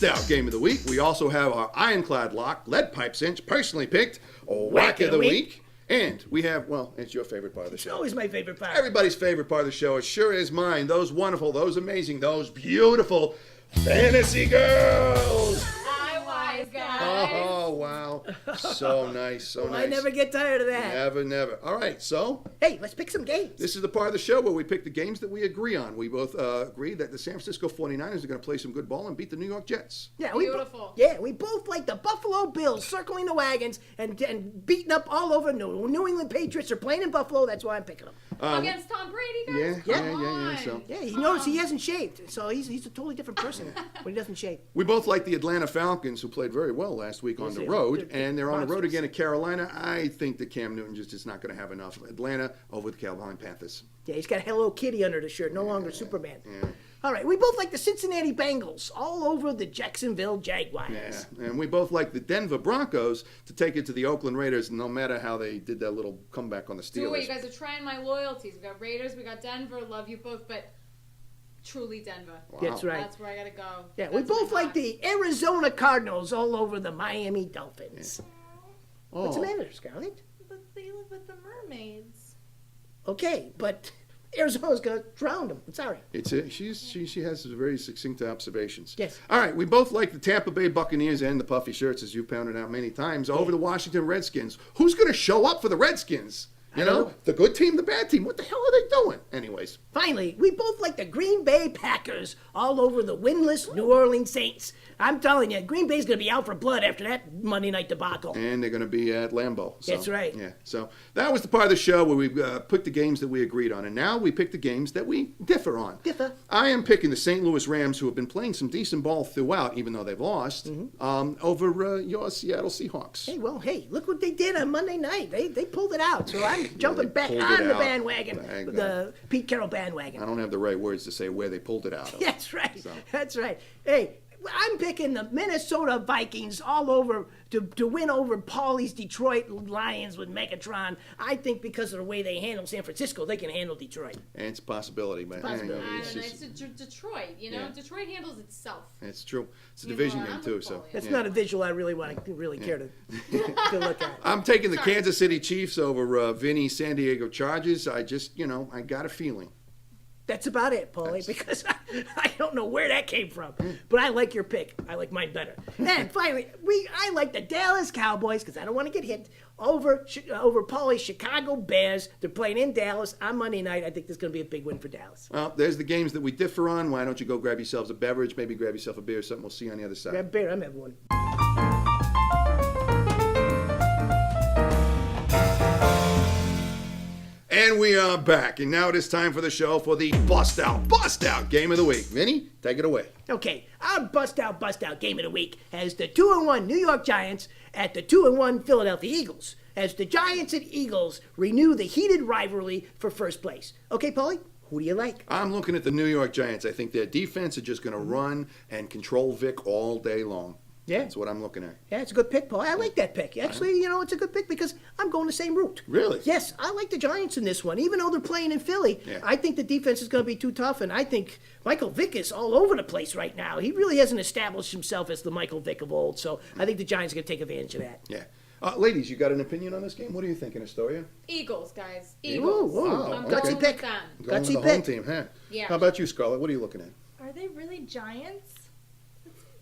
Out Game of the Week. We also have our Ironclad Lock, Lead Pipe Cinch, personally picked, Whack of the Week. And we have, well, it's your favorite part of the It's show. always my favorite part. Everybody's favorite part of the show. It sure is mine. Those wonderful, those amazing, those beautiful fantasy girls. Hi, Wise Guys. Oh, wow. So nice, so nice. I never get tired of that. Never, never. All right, so Hey, let's pick some games. this is the part of the show where we pick the games that we agree on. We both agree that the San Francisco 49ers are going to play some good ball and beat the New York Jets. Yeah, Beautiful. we both like the Buffalo Bills circling the wagons and beating up all over New England Patriots are playing in Buffalo. That's why I'm picking them. Against Tom Brady, Yeah, guys? yeah, Come yeah. on. So Yeah, you notice he hasn't shaved, so he's a totally different person when he doesn't shave. we both like the Atlanta Falcons, who played very well last week on the yeah. road, They're and they're on the road monsters. again at Carolina. I think that Cam Newton just is not going to have enough. Atlanta over the Carolina Panthers. Yeah, he's got Hello Kitty under the shirt, no longer Superman. All right, we both like the Cincinnati Bengals all over the Jacksonville Jaguars. Yeah, and we both like the Denver Broncos to take it to the Oakland Raiders, no matter how they did that little comeback on the Do it. Steelers. You guys are trying my loyalties. We got Raiders, we got Denver. Love you both, but truly Denver. That's right. That's where I gotta go. Yeah, we That's both my like guy. the Arizona Cardinals all over the Miami Dolphins. What's the Oh. matter, Scarlett? But they live with the mermaids. Okay, but Arizona's gonna drown them. I'm sorry. She has very succinct observations. Yes. All right, we both like the Tampa Bay Buccaneers and the puffy shirts, as you pounded out many times, over the Washington Redskins. Who's going to show up for the Redskins? You don't know, know. the good team, the bad team. What the hell are they doing? Anyways, Finally, we both like the Green Bay Packers all over the winless New Orleans Saints. I'm telling you, Green Bay's gonna be out for blood after that Monday night debacle. and they're going to be at Lambeau. So, That's right. Yeah. So that was the part of the show where we picked the games that we agreed on, and now we pick the games that we differ on. Differ. I am picking the St. Louis Rams, who have been playing some decent ball throughout, even though they've lost, over your Seattle Seahawks. Hey, well, hey, look what they did on Monday night. They pulled it out. So I'm jumping back pulled on it the out. bandwagon, Bang, the Pete Carroll I bandwagon. don't have the right words to say where they pulled it out of. That's right. So. That's right. Hey, I'm picking the Minnesota Vikings all over to win over Paulie's Detroit Lions with Megatron. I think because of the way they handle San Francisco, they can handle Detroit. And it's a possibility, man. Possibility. I It's don't know. just- It's Detroit. You know, Yeah. Detroit handles itself. it's true. It's a You know division what? game I'm too. with So Paulie. That's yeah. not a visual I really want to care to look at. I'm taking the Kansas City Chiefs over Vinny San Diego Chargers. I just, I got a feeling. That's about it, Paulie, because I don't know where that came from. But I like your pick. I like mine better. And finally, I like the Dallas Cowboys, because I don't want to get hit, over Paulie's Chicago Bears. They're playing in Dallas on Monday night. I think there's going to be a big win for Dallas. Well, there's the games that we differ on. Why don't you go grab yourselves a beverage, maybe grab yourself a beer or something. We'll see you on the other side. Grab bear, I'm having one. And we are back, and now it is time for the show for the Bust Out Game of the Week. Vinny, take it away. Okay, our bust out game of the week has the 2-1 New York Giants at the 2-1 Philadelphia Eagles, as the Giants and Eagles renew the heated rivalry for first place. Okay, Paulie, who do you like? I'm looking at the New York Giants. I think their defense is just going to run and control Vic all day long. Yeah. That's what I'm looking at. Yeah, it's a good pick, Paul. I like that pick. Actually, it's a good pick because I'm going the same route. Really? Yes, I like the Giants in this one. Even though they're playing in Philly, I think the defense is going to be too tough, and I think Michael Vick is all over the place right now. He really hasn't established himself as the Michael Vick of old, so I think the Giants are going to take advantage of that. Yeah. Ladies, you got an opinion on this game? What are you thinking, Astoria? Eagles, guys. Eagles. I'm okay. going with them. Going with the home team, huh? Yeah. How about you, Scarlett? What are you looking at? Are they really Giants?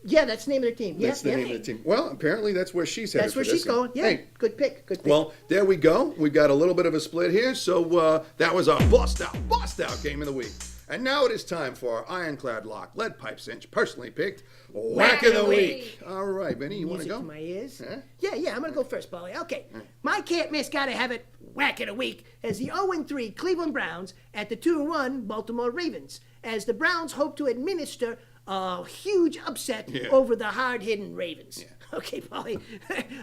Yeah, that's the name of their team. That's the name of the team. Well, apparently that's where she's headed. That's where for she's this going. game. Yeah, Hey, good pick. well, there we go. We've got a little bit of a split here. So that was our Bust Out Game of the Week. And now it is time for our Ironclad Lock, Lead Pipe Cinch, personally picked Whack of the Week. All right, Benny, you want to Music go? to my ears. Huh? Yeah, I'm going to go first, Polly. Okay. My can't miss, got to have it Whack of the Week as the 0-3 Cleveland Browns at the 2-1 Baltimore Ravens, as the Browns hope to administer a huge upset over the hard-hitting Ravens. Yeah. Okay, Polly.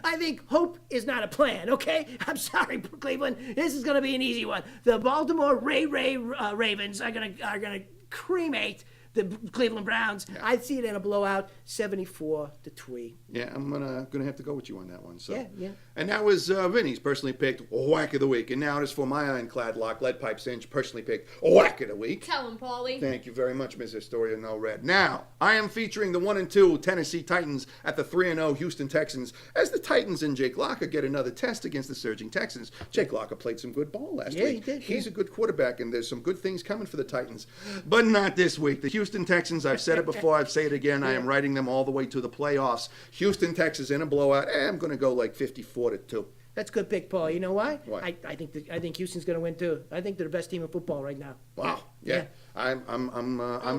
I think hope is not a plan, okay? I'm sorry, Cleveland. This is going to be an easy one. The Baltimore Ravens are going to cremate the Cleveland Browns. Yeah. I see it in a blowout, 74-3. Yeah, I'm gonna have to go with you on that one. So. Yeah. And that was Vinny's personally picked Whack of the Week. And now it is for my Ironclad Lock, Lead Pipe Cinch, personally picked Whack of the Week. Tell him, Paulie. Thank you very much, Ms. Astoria No Red. Now, I am featuring the 1-2 Tennessee Titans at the 3-0 Houston Texans, as the Titans and Jake Locker get another test against the surging Texans. Jake Locker played some good ball last week. He did. He's a good quarterback, and there's some good things coming for the Titans. But not this week. The Houston Texans, I've said it before, I've said it again, I am riding them all the way to the playoffs. Houston, Texas in a blowout. I'm going to go like 54-2. That's a good pick, Paul. You know why? Why? I think Houston's going to win too. I think they're the best team in football right now. Wow. Yeah. I'm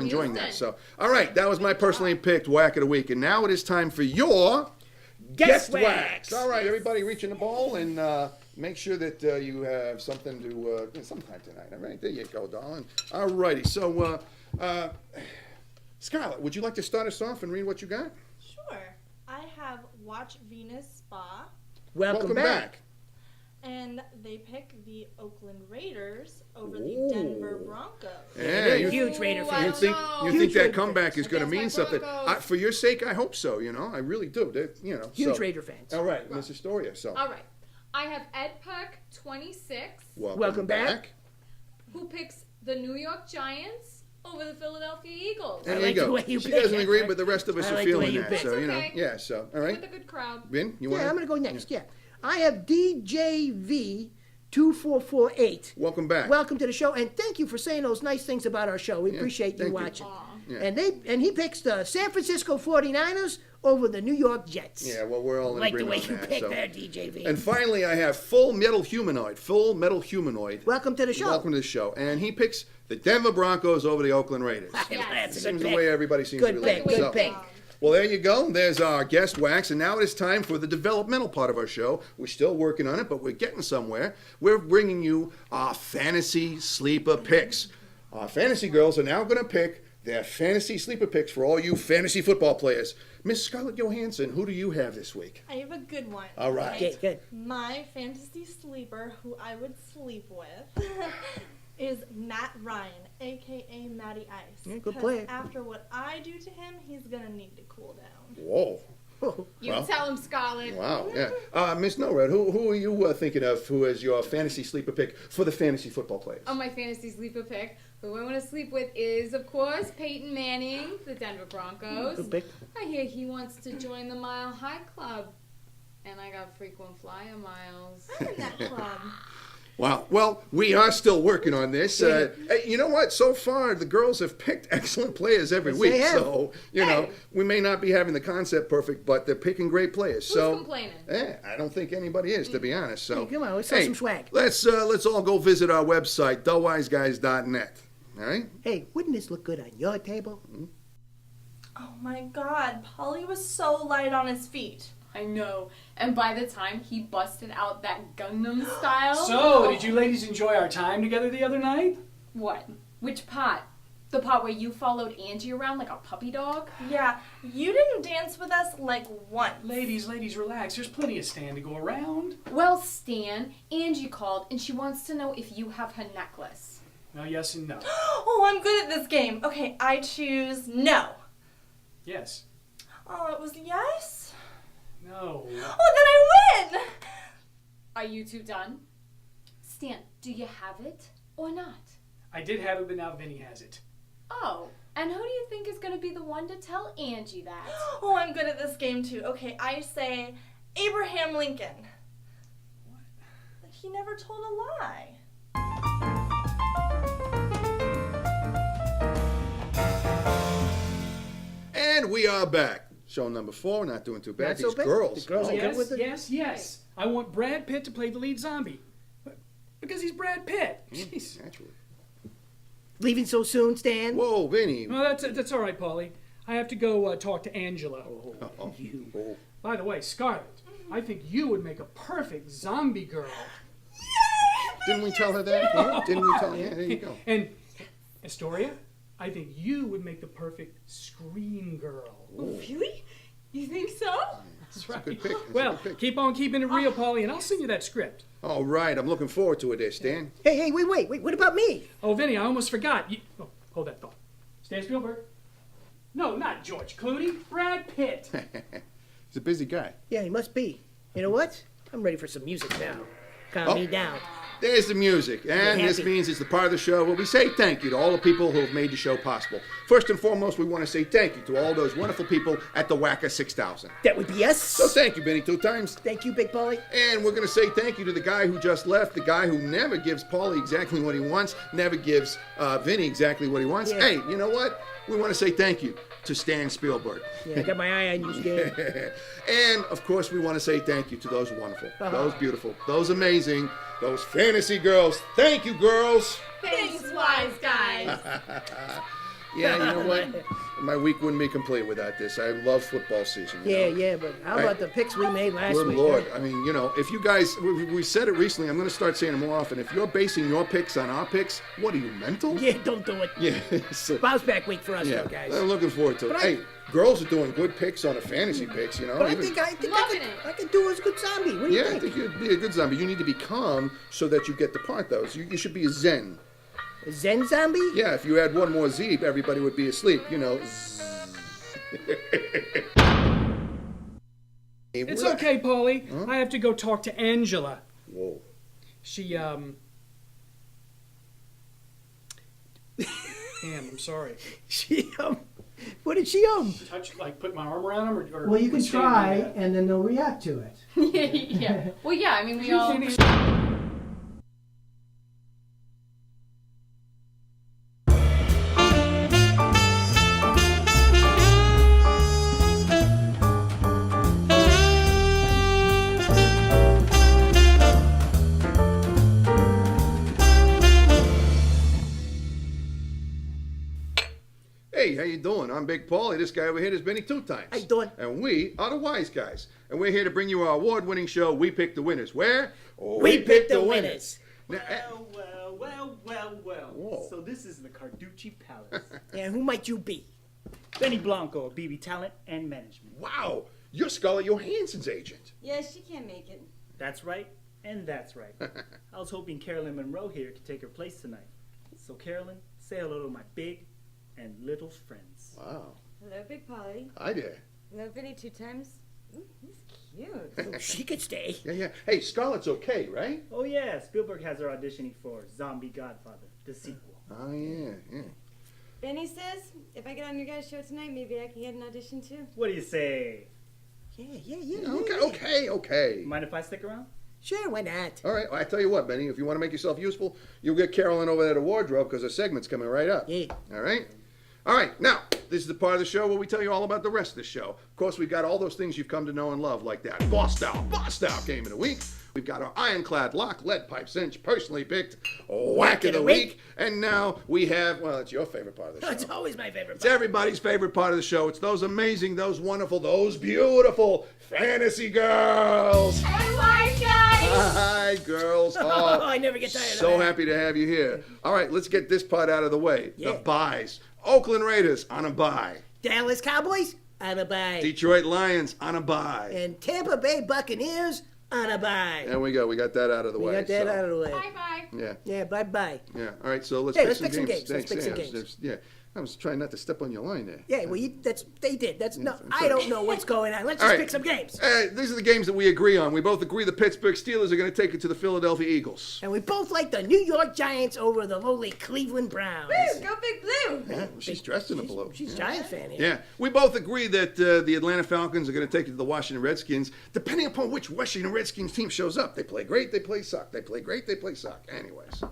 enjoying that. Houston. So, all right, that was my personally picked Whack of the Week, and now it is time for your Guest Wax. All right, everybody, reach in the ball and make sure that you have something to sometime tonight. All right, there you go, darling. All righty. So, Scarlett, would you like to start us off and read what you got? Sure. I have Watch Venus Spa, Welcome back. and they pick the Oakland Raiders over the Denver Broncos. Yeah, They're you huge Raider Ooh, fans. think Huge that Raider comeback fans. is going to Against mean my something? Broncos. For your sake, I hope so. I really do. Huge so. Raider fans. All right, Miss Astoria. So, All right. I have Ed Puck, 26, welcome back. who picks the New York Giants over the Philadelphia Eagles. There I you like go. the way you She pick doesn't it. agree, but the rest of us I are like the way feeling you that. pick. So, It's okay. yeah. So, all right. With a good crowd. Vin, you want? Yeah, I'm going to go next. Yeah. I have DJV2448. Welcome back. Welcome to the show, and thank you for saying those nice things about our show. We appreciate you thank you. watching. Yeah. And he picks the San Francisco 49ers over the New York Jets. Yeah, well, we're all in Like the way agreement you on picked that. there, DJV. And finally, I have Full Metal Humanoid. Welcome to the show. Welcome to the show. And he picks the Denver Broncos over the Oakland Raiders. That's a good Seems pick. the way everybody seems Good to be pick, looking. good pick. Well, there you go. There's our guest wax, and now it is time for the developmental part of our show. We're still working on it, but we're getting somewhere. We're bringing you our fantasy sleeper picks. Our fantasy girls are now going to pick their fantasy sleeper picks for all you fantasy football players. Miss Scarlett Johansson, who do you have this week? I have a good one. All right. Okay, good. My fantasy sleeper, who I would sleep with, is Matt Ryan, a.k.a. Matty Ice. Yeah, good 'Cause player. After what I do to him, he's going to need to cool down. Whoa. You Well, tell him, Scarlett. Wow, yeah. Miss Norred, who are you thinking of who is your fantasy sleeper pick for the fantasy football players? On my fantasy sleeper pick, who I want to sleep with is, of course, Peyton Manning, the Denver Broncos. Good pick. I hear he wants to join the Mile High Club, and I got frequent flyer miles. I'm in that club. Wow. Well, we are still working on this. Hey, you know what? So far, the girls have picked excellent players every Yes, week. they have. So, we may not be having the concept perfect, but they're picking great players. Who's complaining? I don't think anybody is, to be honest. So, Hey, come on, let's have some swag. Let's all go visit our website, thewiseguys.net. All right? Hey, wouldn't this look good on your table? Oh my god, Polly was so light on his feet. I know. And by the time he busted out that Gangnam Style... So, did you ladies enjoy our time together the other night? What? Which part? The part where you followed Angie around like a puppy dog? Yeah, you didn't dance with us like once. Ladies, relax. There's plenty of Stan to go around. Well, Stan, Angie called and she wants to know if you have her necklace. Well, yes and no. Oh, I'm good at this game. Okay, I choose no. Yes. Oh, it was yes? No. Oh, then I win! Are you two done? Stan, do you have it or not? I did have it, but now Vinny has it. Oh, and who do you think is going to be the one to tell Angie that? Oh, I'm good at this game too. Okay, I say Abraham Lincoln. What? He never told a lie. And we are back. Show number 4, not doing too bad. Not so These bad. girls. The girls are good with it. Yes. I want Brad Pitt to play the lead zombie. Because he's Brad Pitt. Jeez. Naturally. Leaving so soon, Stan? Whoa, Vinny. Well, that's all right, Paulie. I have to go talk to Angela. Oh. By the way, Scarlett, I think you would make a perfect zombie girl. Didn't we tell her that? Yeah. Didn't we tell her? Yeah, there you go. And Astoria, I think you would make the perfect scream girl. Really? You think so? That's right. Good pick. That's a Well, good pick. keep on keeping it real, Paulie, and I'll send you that script. All right, I'm looking forward to it there, Stan. Hey, wait, what about me? Oh, Vinny, I almost forgot. Hold that thought. Stan Spielberg? No, not George Clooney. Brad Pitt. He's a busy guy. Yeah, he must be. You know what? I'm ready for some music now. Calm me down. There's the music, and this means it's the part of the show where we say thank you to all the people who have made the show possible. First and foremost, we want to say thank you to all those wonderful people at the Whacker 6000. That would be us. So thank you, Benny, 2 times. Thank you, Big Paulie. And we're going to say thank you to the guy who just left, the guy who never gives Paulie exactly what he wants, never gives Vinny exactly what he wants. Yeah. Hey, you know what? We want to say thank you to Stan Spielberg. Yeah, I got my eye on you, Stan. And, of course, we want to say thank you to those wonderful, those beautiful, those amazing, those fantasy girls. Thank you, girls. Thanks, WiseGuys. Yeah, you know what? My week wouldn't be complete without this. I love football season. you know? Yeah, but how about the picks we made last Good week? Lord. huh? I mean, you know, if you guys, we said it recently, I'm going to start saying it more often. If you're basing your picks on our picks, what are you, mental? Yeah, don't do it. Yeah. so- Bounce back week for us, yeah. though, guys. I'm looking forward to it. But Hey, girls are doing good picks on the fantasy picks, you know. But I even- think I Loving could do as a good zombie. What do you Yeah, I think? think you'd be a good zombie. You need to be calm so that you get the part, though. So you should be a zen. A Zen zombie? Yeah, if you add one more Z, everybody would be asleep. You know. It's okay, Paulie. I have to go talk to Angela. Whoa. She, Damn, I'm sorry. She, what did she Touch, put my arm around him, or Well, you can stand try, like that? and then they'll react to it. Yeah. Well, yeah, I mean, we all... Hey, how you doing? I'm Big Paulie. This guy over here has been here 2 times. How you doing? And we are the Wise Guys. And we're here to bring you our award-winning show, We Pick the Winners. Where? We Pick the Winners. Now, Well. Whoa. So this is the Carducci Palace. And who might you be? Benny Blanco, BB Talent and Management. wow, you're Scarlett Johansson's agent. Yeah, she can't make it. That's right, and that's right. I was hoping Carolyn Monroe here could take her place tonight. So Carolyn, say hello to my big and little friends. Wow. Hello, Big Polly. Hi there. Hello, Vinny 2 times. Ooh, he's cute. Oh, she could stay. Yeah. Hey, Scarlett's okay, right? Oh yeah, Spielberg has her auditioning for Zombie Godfather, the sequel. Oh, yeah. Benny says, if I get on your guys' show tonight, maybe I can get an audition too. What do you say? Yeah, okay. Mind if I stick around? Sure, why not? All right, well, I tell you what, Benny, if you want to make yourself useful, you'll get Carolyn over there to wardrobe because her segment's coming right up. Yeah. All right? All right, now, this is the part of the show where we tell you all about the rest of the show. Of course, we've got all those things you've come to know and love, like that Bust Out Game of the Week. We've got our Ironclad Lock, Lead Pipe Cinch, personally picked Whack of the Week. And now we have, well, it's your favorite part of the show. It's always my favorite part. It's everybody's favorite part of the show. It's those amazing, those wonderful, those beautiful fantasy girls. Hey, Wise Guys! Hi, girls. Oh, I never get tired of that. So happy to have you here. All right, let's get this part out of the way. The buys. Oakland Raiders on a bye. Dallas Cowboys on a bye. Detroit Lions on a bye. And Tampa Bay Buccaneers on a bye. There we go. We got that out of the way. We got that out of the way. Bye-bye. Yeah. Yeah, bye-bye. Yeah. All right, so let's Hey, pick let's some pick some games. games. Let's pick some games. Yeah. I was trying not to step on your line there. Yeah, well, they did. I don't know what's going on. Let's just pick some games. These are the games that we agree on. We both agree the Pittsburgh Steelers are going to take it to the Philadelphia Eagles. And we both like the New York Giants over the lowly Cleveland Browns. Woo, go Big Blue! Yeah, well, she's dressed in a blue. She's a Giants fan here. Yeah, we both agree that the Atlanta Falcons are going to take it to the Washington Redskins, depending upon which Washington Redskins team shows up. They play great, they play suck. They play great, they play suck. Anyways.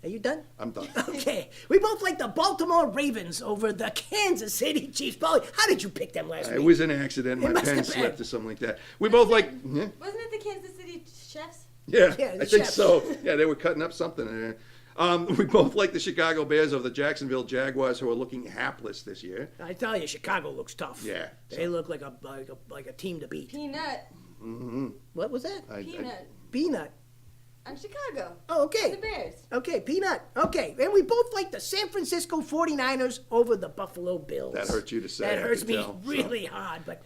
Are you done? I'm done. Okay. We both like the Baltimore Ravens over the Kansas City Chiefs. Paulie, how did you pick them last week? It was an accident. My must pen have been. slipped or something like that. We both like... Yeah, Wasn't it the Kansas City Chefs? yeah, Yeah, the I think Chefs. so. Yeah, they were cutting up something there. We both like the Chicago Bears over the Jacksonville Jaguars, who are looking hapless this year. I tell you, Chicago looks tough. Yeah. They look like a team to beat. Peanut. What was that? Peanut. Peanut. On Chicago. Oh, okay. The Bears. Okay, Peanut. Okay. And we both like the San Francisco 49ers over the Buffalo Bills. That hurts you to say. That I hurts can me tell, so. really hard, but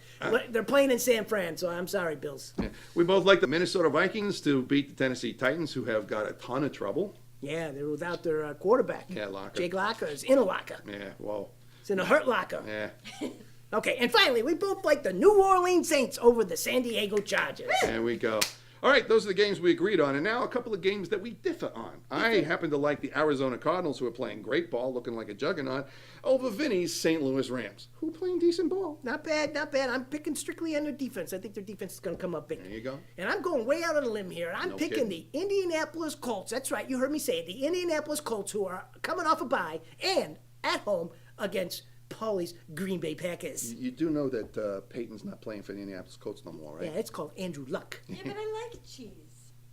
they're playing in San Fran, so I'm sorry, Bills. Yeah. We both like the Minnesota Vikings to beat the Tennessee Titans, who have got a ton of trouble. Yeah, they're without their quarterback. Yeah, Locker. Jake Locker is in a locker. Yeah, well, It's in a hurt locker. yeah. Okay, and finally, we both like the New Orleans Saints over the San Diego Chargers. There we go. All right, those are the games we agreed on, and now a couple of games that we differ on. I happen to like the Arizona Cardinals, who are playing great ball, looking like a juggernaut, over Vinny's St. Louis Rams, who are playing decent ball. Not bad, not bad. I'm picking strictly on their defense. I think their defense is going to come up big. There you go. And I'm going way out on a limb here. I'm No picking kidding. the Indianapolis Colts. That's right, you heard me say it. The Indianapolis Colts, who are coming off a bye and at home against Paulie's Green Bay Packers. You do know that Peyton's not playing for the Indianapolis Colts no more, right? Yeah, it's called Andrew Luck. Yeah, but I like cheese.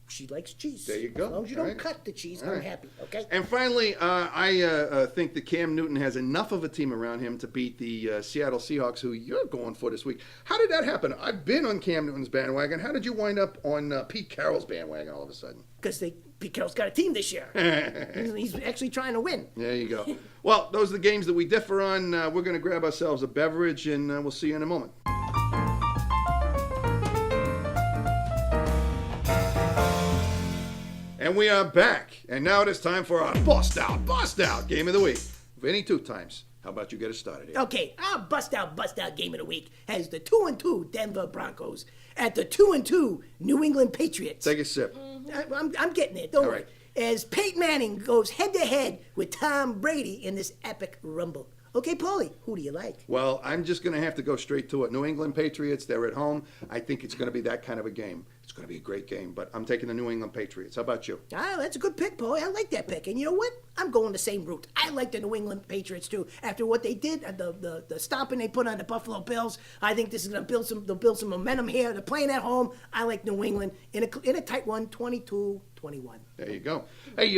She likes cheese. There you go. As long as you All don't right. cut the cheese, All I'm right. happy, okay? And finally, I think that Cam Newton has enough of a team around him to beat the Seattle Seahawks, who you're going for this week. How did that happen? I've been on Cam Newton's bandwagon. How did you wind up on Pete Carroll's bandwagon all of a sudden? Because Pete Carroll's got a team this year. He's actually trying to win. There you go. Well, those are the games that we differ on. We're going to grab ourselves a beverage, and we'll see you in a moment. And we are back. And now it is time for our Bust Out Game of the Week. Vinny, 2 times. How about you get us started here? Okay, our bust out game of the week has the 2-2 Denver Broncos at the 2-2 New England Patriots. Take a sip. I'm getting it. Don't All worry. right. As Peyton Manning goes head to head with Tom Brady in this epic rumble. Okay, Paulie, who do you like? Well, I'm just going to have to go straight to it. New England Patriots, they're at home. I think it's going to be that kind of a game. It's going to be a great game, but I'm taking the New England Patriots. How about you? Ah, that's a good pick, Paulie. I like that pick. And you know what? I'm going the same route. I like the New England Patriots too. After what they did, the stomping they put on the Buffalo Bills, I think this is going to build some momentum here. They're playing at home. I like New England in a tight one, 22-21. There you go. Hey,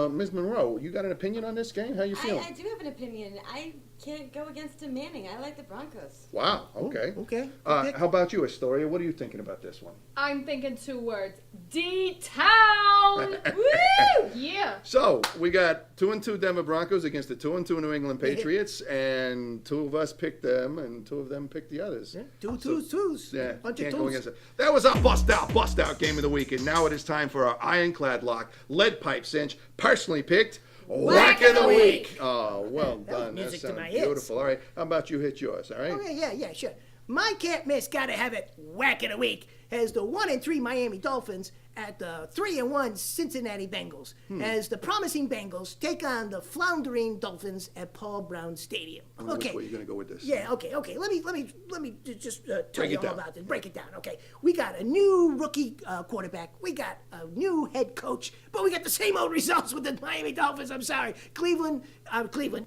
Ms. Monroe, you got an opinion on this game? How you feeling? I do have an opinion. I can't go against Tim Manning. I like the Broncos. Wow, okay. Okay. How about you, Astoria? What are you thinking about this one? I'm thinking 2 words. D-Town! Woo! Yeah. So, we got 2-2 Denver Broncos against the 2-2 New England Patriots, and 2 of us picked them, and 2 of them picked the others. Yeah, twos. Yeah, Bunch can't of go twos. against it. That was our Bust Out Game of the Week, and now it is time for our Ironclad Lock, Lead Pipe Cinch, personally picked Whack of the Week. Oh, well That was done. music That to sounds my ears. beautiful. All right, how about you hit yours, all right? Okay, yeah, sure. My can't miss, gotta have it, Whack of the Week, as the 1-3 Miami Dolphins at the 3-1 Cincinnati Bengals, as the promising Bengals take on the floundering Dolphins at Paul Brown Stadium. Which way are you going to go with this? Yeah, okay. Let me just tell Break you it all down. about this. Break it down, okay? We got a new rookie quarterback. We got a new head coach, but we got the same old results with the Miami Dolphins. I'm sorry. Cleveland,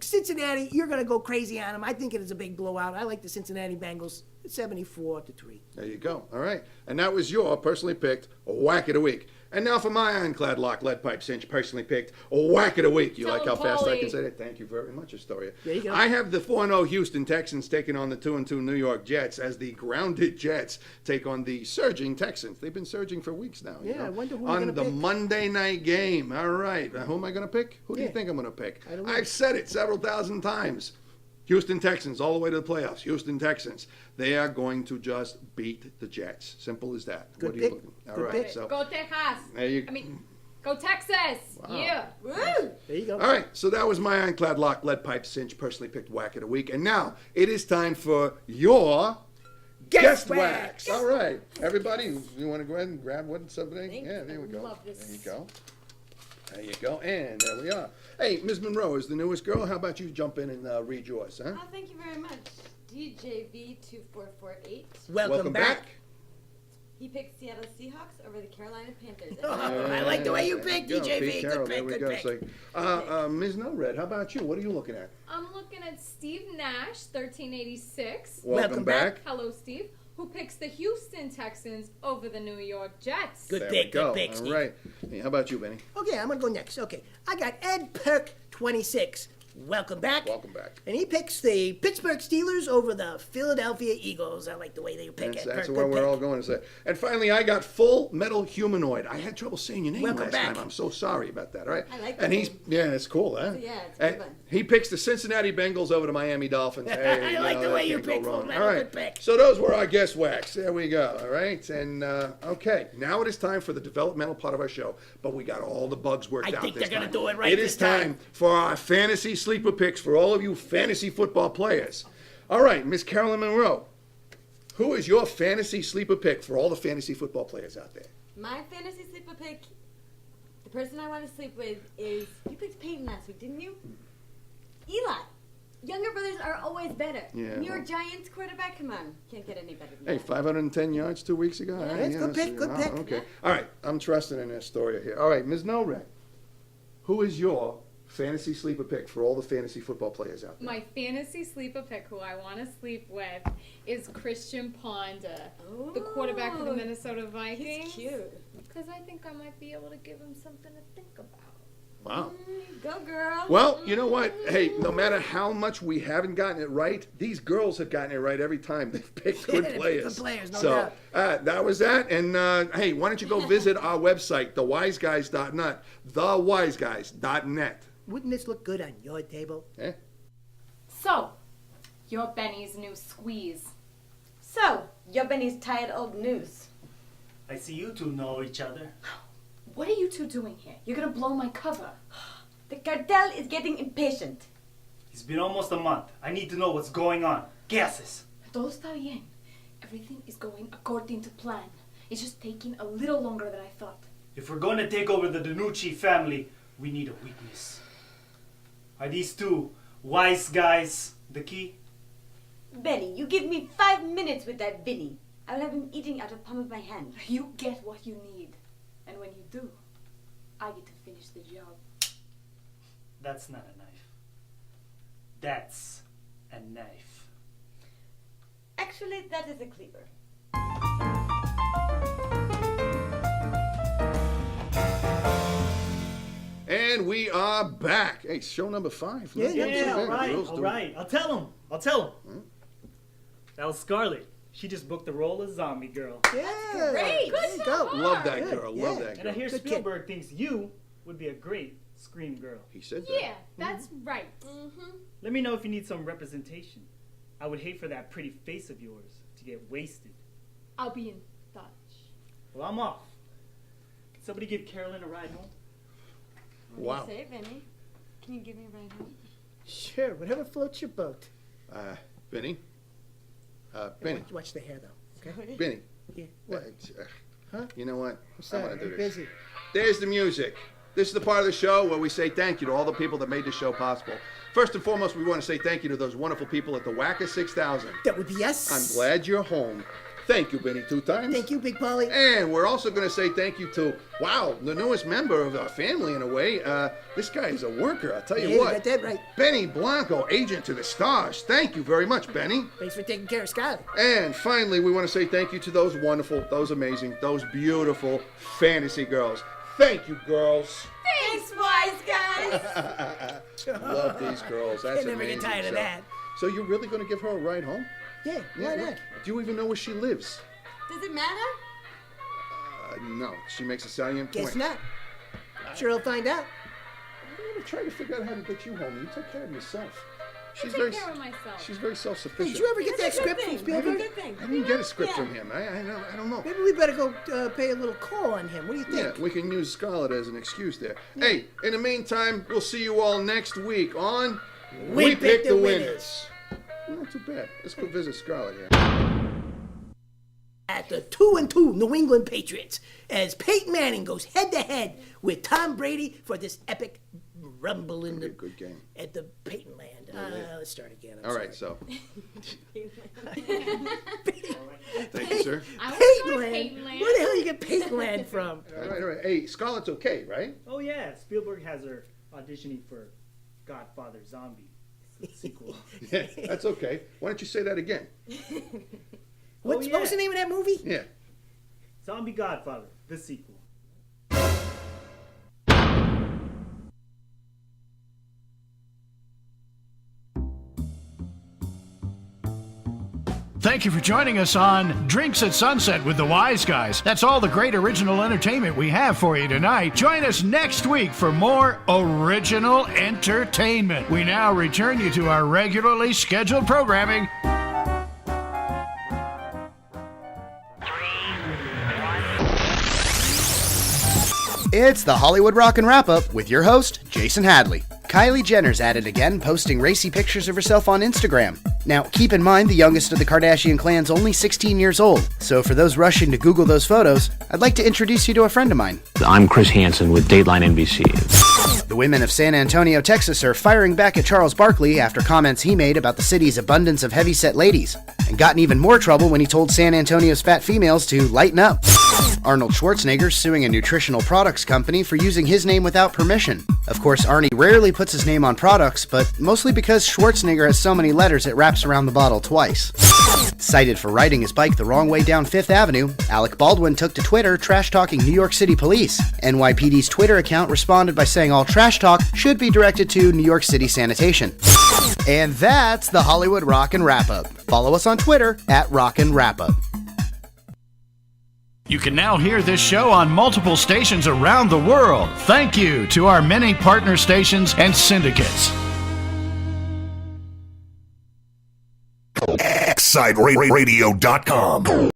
Cincinnati, you're going to go crazy on them. I think it is a big blowout. I like the Cincinnati Bengals 74-3. There you go. All right. And that was your personally picked whack of the week. And now for my ironclad lock, lead pipe cinch, personally picked whack of the week. You like how fast I can say that? Thank you very much, Astoria. There you go. I have the 4-0 Houston Texans taking on the 2-2 New York Jets as the grounded Jets take on the surging Texans. They've been surging for weeks now. Yeah, I wonder who we're on gonna the pick. Monday night game. All right. Who am I going to pick? Who do you think I'm going to pick? I don't know. I've said it several thousand times. Houston Texans, all the way to the playoffs. Houston Texans. They are going to just beat the Jets. Simple as that. Good What are pick. you looking? All Good right. pick. So Go Texas. there you Go Texas. Wow. Yeah. Woo! There you go. All right. So that was my ironclad lock, lead pipe cinch, personally picked whack of the week. And now it is time for your guest wax. All right. Everybody, you want to go ahead and grab something? Yeah, there we go. Love this. There you go. There you go. And there we are. Hey, Ms. Monroe is the newest girl. How about you jump in and read yours, huh? Oh, thank you very much. DJV2448. Welcome back. He picked Seattle Seahawks over the Carolina Panthers. I like the way you picked, There you go. DJV. Pete Carroll, Good pick, there good we pick. go. So, Ms. No Red, how about you? What are you looking at? I'm looking at Steve Nash, 1386. Welcome back. Hello, Steve. Who picks the Houston Texans over the New York Jets? Good There pick, we go. good pick, All Steve. right. Hey, how about you, Benny? Okay, I'm going to go next. Okay, I got Ed Perk, 26. Welcome back. Welcome back. And he picks the Pittsburgh Steelers over the Philadelphia Eagles. I like the way they pick That's, Ed that's Perk. where Good we're pick. all going to say. And finally, I got Full Metal Humanoid. I had trouble saying your name Welcome last back. time. I'm so sorry about that. All right. I like And that he's name. yeah, it's cool, huh? Yeah, it's a And good one. he picks the Cincinnati Bengals over the Miami Dolphins. Hey, I like the that way you can't go picked Full wrong. Metal. All right. Good pick. So those were our guest wax. There we go. All right. And okay, now it is time for the developmental part of our show. But we got all the bugs worked I out think this they're gonna time. do it right It this is time for our fantasy sleeper picks for all of you fantasy football players. All right, Miss Carolyn Monroe, who is your fantasy sleeper pick for all the fantasy football players out there? My fantasy sleeper pick, the person I want to sleep with is, you picked Peyton last week, didn't you? Eli. Younger brothers are always better. Yeah, New York well- Giants quarterback, come on. Can't get any better than Hey, that. 510 yards 2 weeks ago. Yeah, it's a good pick, good pick. Okay. All right, I'm trusting in this story here. All right, Ms. Nored, who is your fantasy sleeper pick for all the fantasy football players out there? My fantasy sleeper pick, who I want to sleep with, is Christian Ponder, the quarterback of the Ooh, Minnesota Vikings. He's cute. Because I think I might be able to give him something to think about. Wow. Go, girl. Well, you know what? Hey, no matter how much we haven't gotten it right, these girls have gotten it right every time. They've picked good They've picked players. good players, no so doubt. that was that. And hey, why don't you go visit our website, thewiseguys.net, thewiseguys.net. Wouldn't this look good on your table? Eh? So, you're Benny's new squeeze. So, you're Benny's tired old news. I see you two know each other. What are you two doing here? You're gonna blow my cover. The cartel is getting impatient. It's been almost a month. I need to know what's going on. Guesses. Todo está bien. Everything is going according to plan. It's just taking a little longer than I thought. If we're going to take over the Danucci family, we need a weakness. Are these two wise guys the key? Benny, you give me 5 minutes with that Vinny. I'll have him eating out of the palm of my hand. You get what you need. And when you do, I get to finish the job. That's not a knife. That's a knife. Actually, that is a cleaver. And we are back. Hey, show number 5. Not too bad. all right, Girls all do- right. I'll tell him. That was Scarlett. She just booked the role of zombie girl. Yeah. Great. There you go. Love that Good, girl. yeah. Love that And I girl. hear Good kid. Spielberg thinks you would be a great Scream girl. He said that. Yeah, that's right. Let me know if you need some representation. I would hate for that pretty face of yours to get wasted. I'll be in touch. Well, I'm off. Can somebody give Carolyn a ride home? Wow. What do you say, Benny? Can you give me a ride home? Sure, whatever floats your boat. Benny. Benny. Watch the hair, though. Okay. Benny. Yeah, what? Huh? You know what? What's I'm that? gonna do I'm this. busy. There's the music. This is the part of the show where we say thank you to all the people that made this show possible. First and foremost, we want to say thank you to those wonderful people at the Wacker 6000. That would be us. I'm glad you're home. Thank you, Benny, 2 times. Thank you, Big Polly. And we're also going to say thank you to, the newest member of our family in a way. This guy is a worker, I'll tell you Yeah, what. got that right. Benny Blanco, agent to the stars. Thank you very much, Benny. Thanks for taking care of Skyler. And finally, we want to say thank you to those wonderful, those amazing, those beautiful fantasy girls. Thank you, girls. Thanks, wise guys. Love these girls. That's Can't never amazing. get tired of that. So you're really going to give her a ride home? Yeah, why not? Do you even know where she lives? Does it matter? No. She makes a salient point. Guess not. Sure, I'll find out. I'm trying to figure out how to get you home. You take care of yourself. I take care of myself. She's very Hey, self-sufficient. did you ever get that That's a good script from thing. Spielberg? That's a good thing. I didn't get a script from him. I don't know. Maybe we better go pay a little call on him. What do you think? Yeah, we can use Scarlett as an excuse there. Hey, in the meantime, we'll see you all next week on We Pick the Winners. Not too bad. Let's go visit Scarlett here. At the 2-2 New England Patriots, as Peyton Manning goes head-to-head with Tom Brady for this epic rumble in the Good game. at the Peyton land. Let's start again. All right, so. Thank you, sir. Peyton land. Where the hell you get Peyton land from? All right. Hey, Scarlett's okay, right? Oh yeah, Spielberg has her auditioning for Godfather Zombie sequel. Yeah, that's okay. Why don't you say that again? What was the name of that movie? Yeah. Zombie Godfather, the sequel. Thank you for joining us on Drinks at Sunset with the Wise Guys. That's all the great original entertainment we have for you tonight. Join us next week for more original entertainment. We now return you to our regularly scheduled programming. It's the Hollywood Rockin' Wrap-Up with your host, Jason Hadley. Kylie Jenner's at it again, posting racy pictures of herself on Instagram. Now, keep in mind the youngest of the Kardashian clan's only 16 years old, so for those rushing to Google those photos, I'd like to introduce you to a friend of mine. I'm Chris Hansen with Dateline NBC. The women of San Antonio, Texas are firing back at Charles Barkley after comments he made about the city's abundance of heavyset ladies, and got in even more trouble when he told San Antonio's fat females to lighten up. Arnold Schwarzenegger suing a nutritional products company for using his name without permission. Of course, Arnie rarely puts his name on products, but mostly because Schwarzenegger has so many letters it wraps around the bottle twice. Cited for riding his bike the wrong way down Fifth Avenue, Alec Baldwin took to Twitter trash-talking New York City police. NYPD's Twitter account responded by saying all trash talk should be directed to New York City Sanitation. And that's the Hollywood Rockin' Wrap-Up. Follow us on Twitter at Rockin' Wrap-Up. You can now hear this show on multiple stations around the world. Thank you to our many partner stations and syndicates. ExcideRadio.com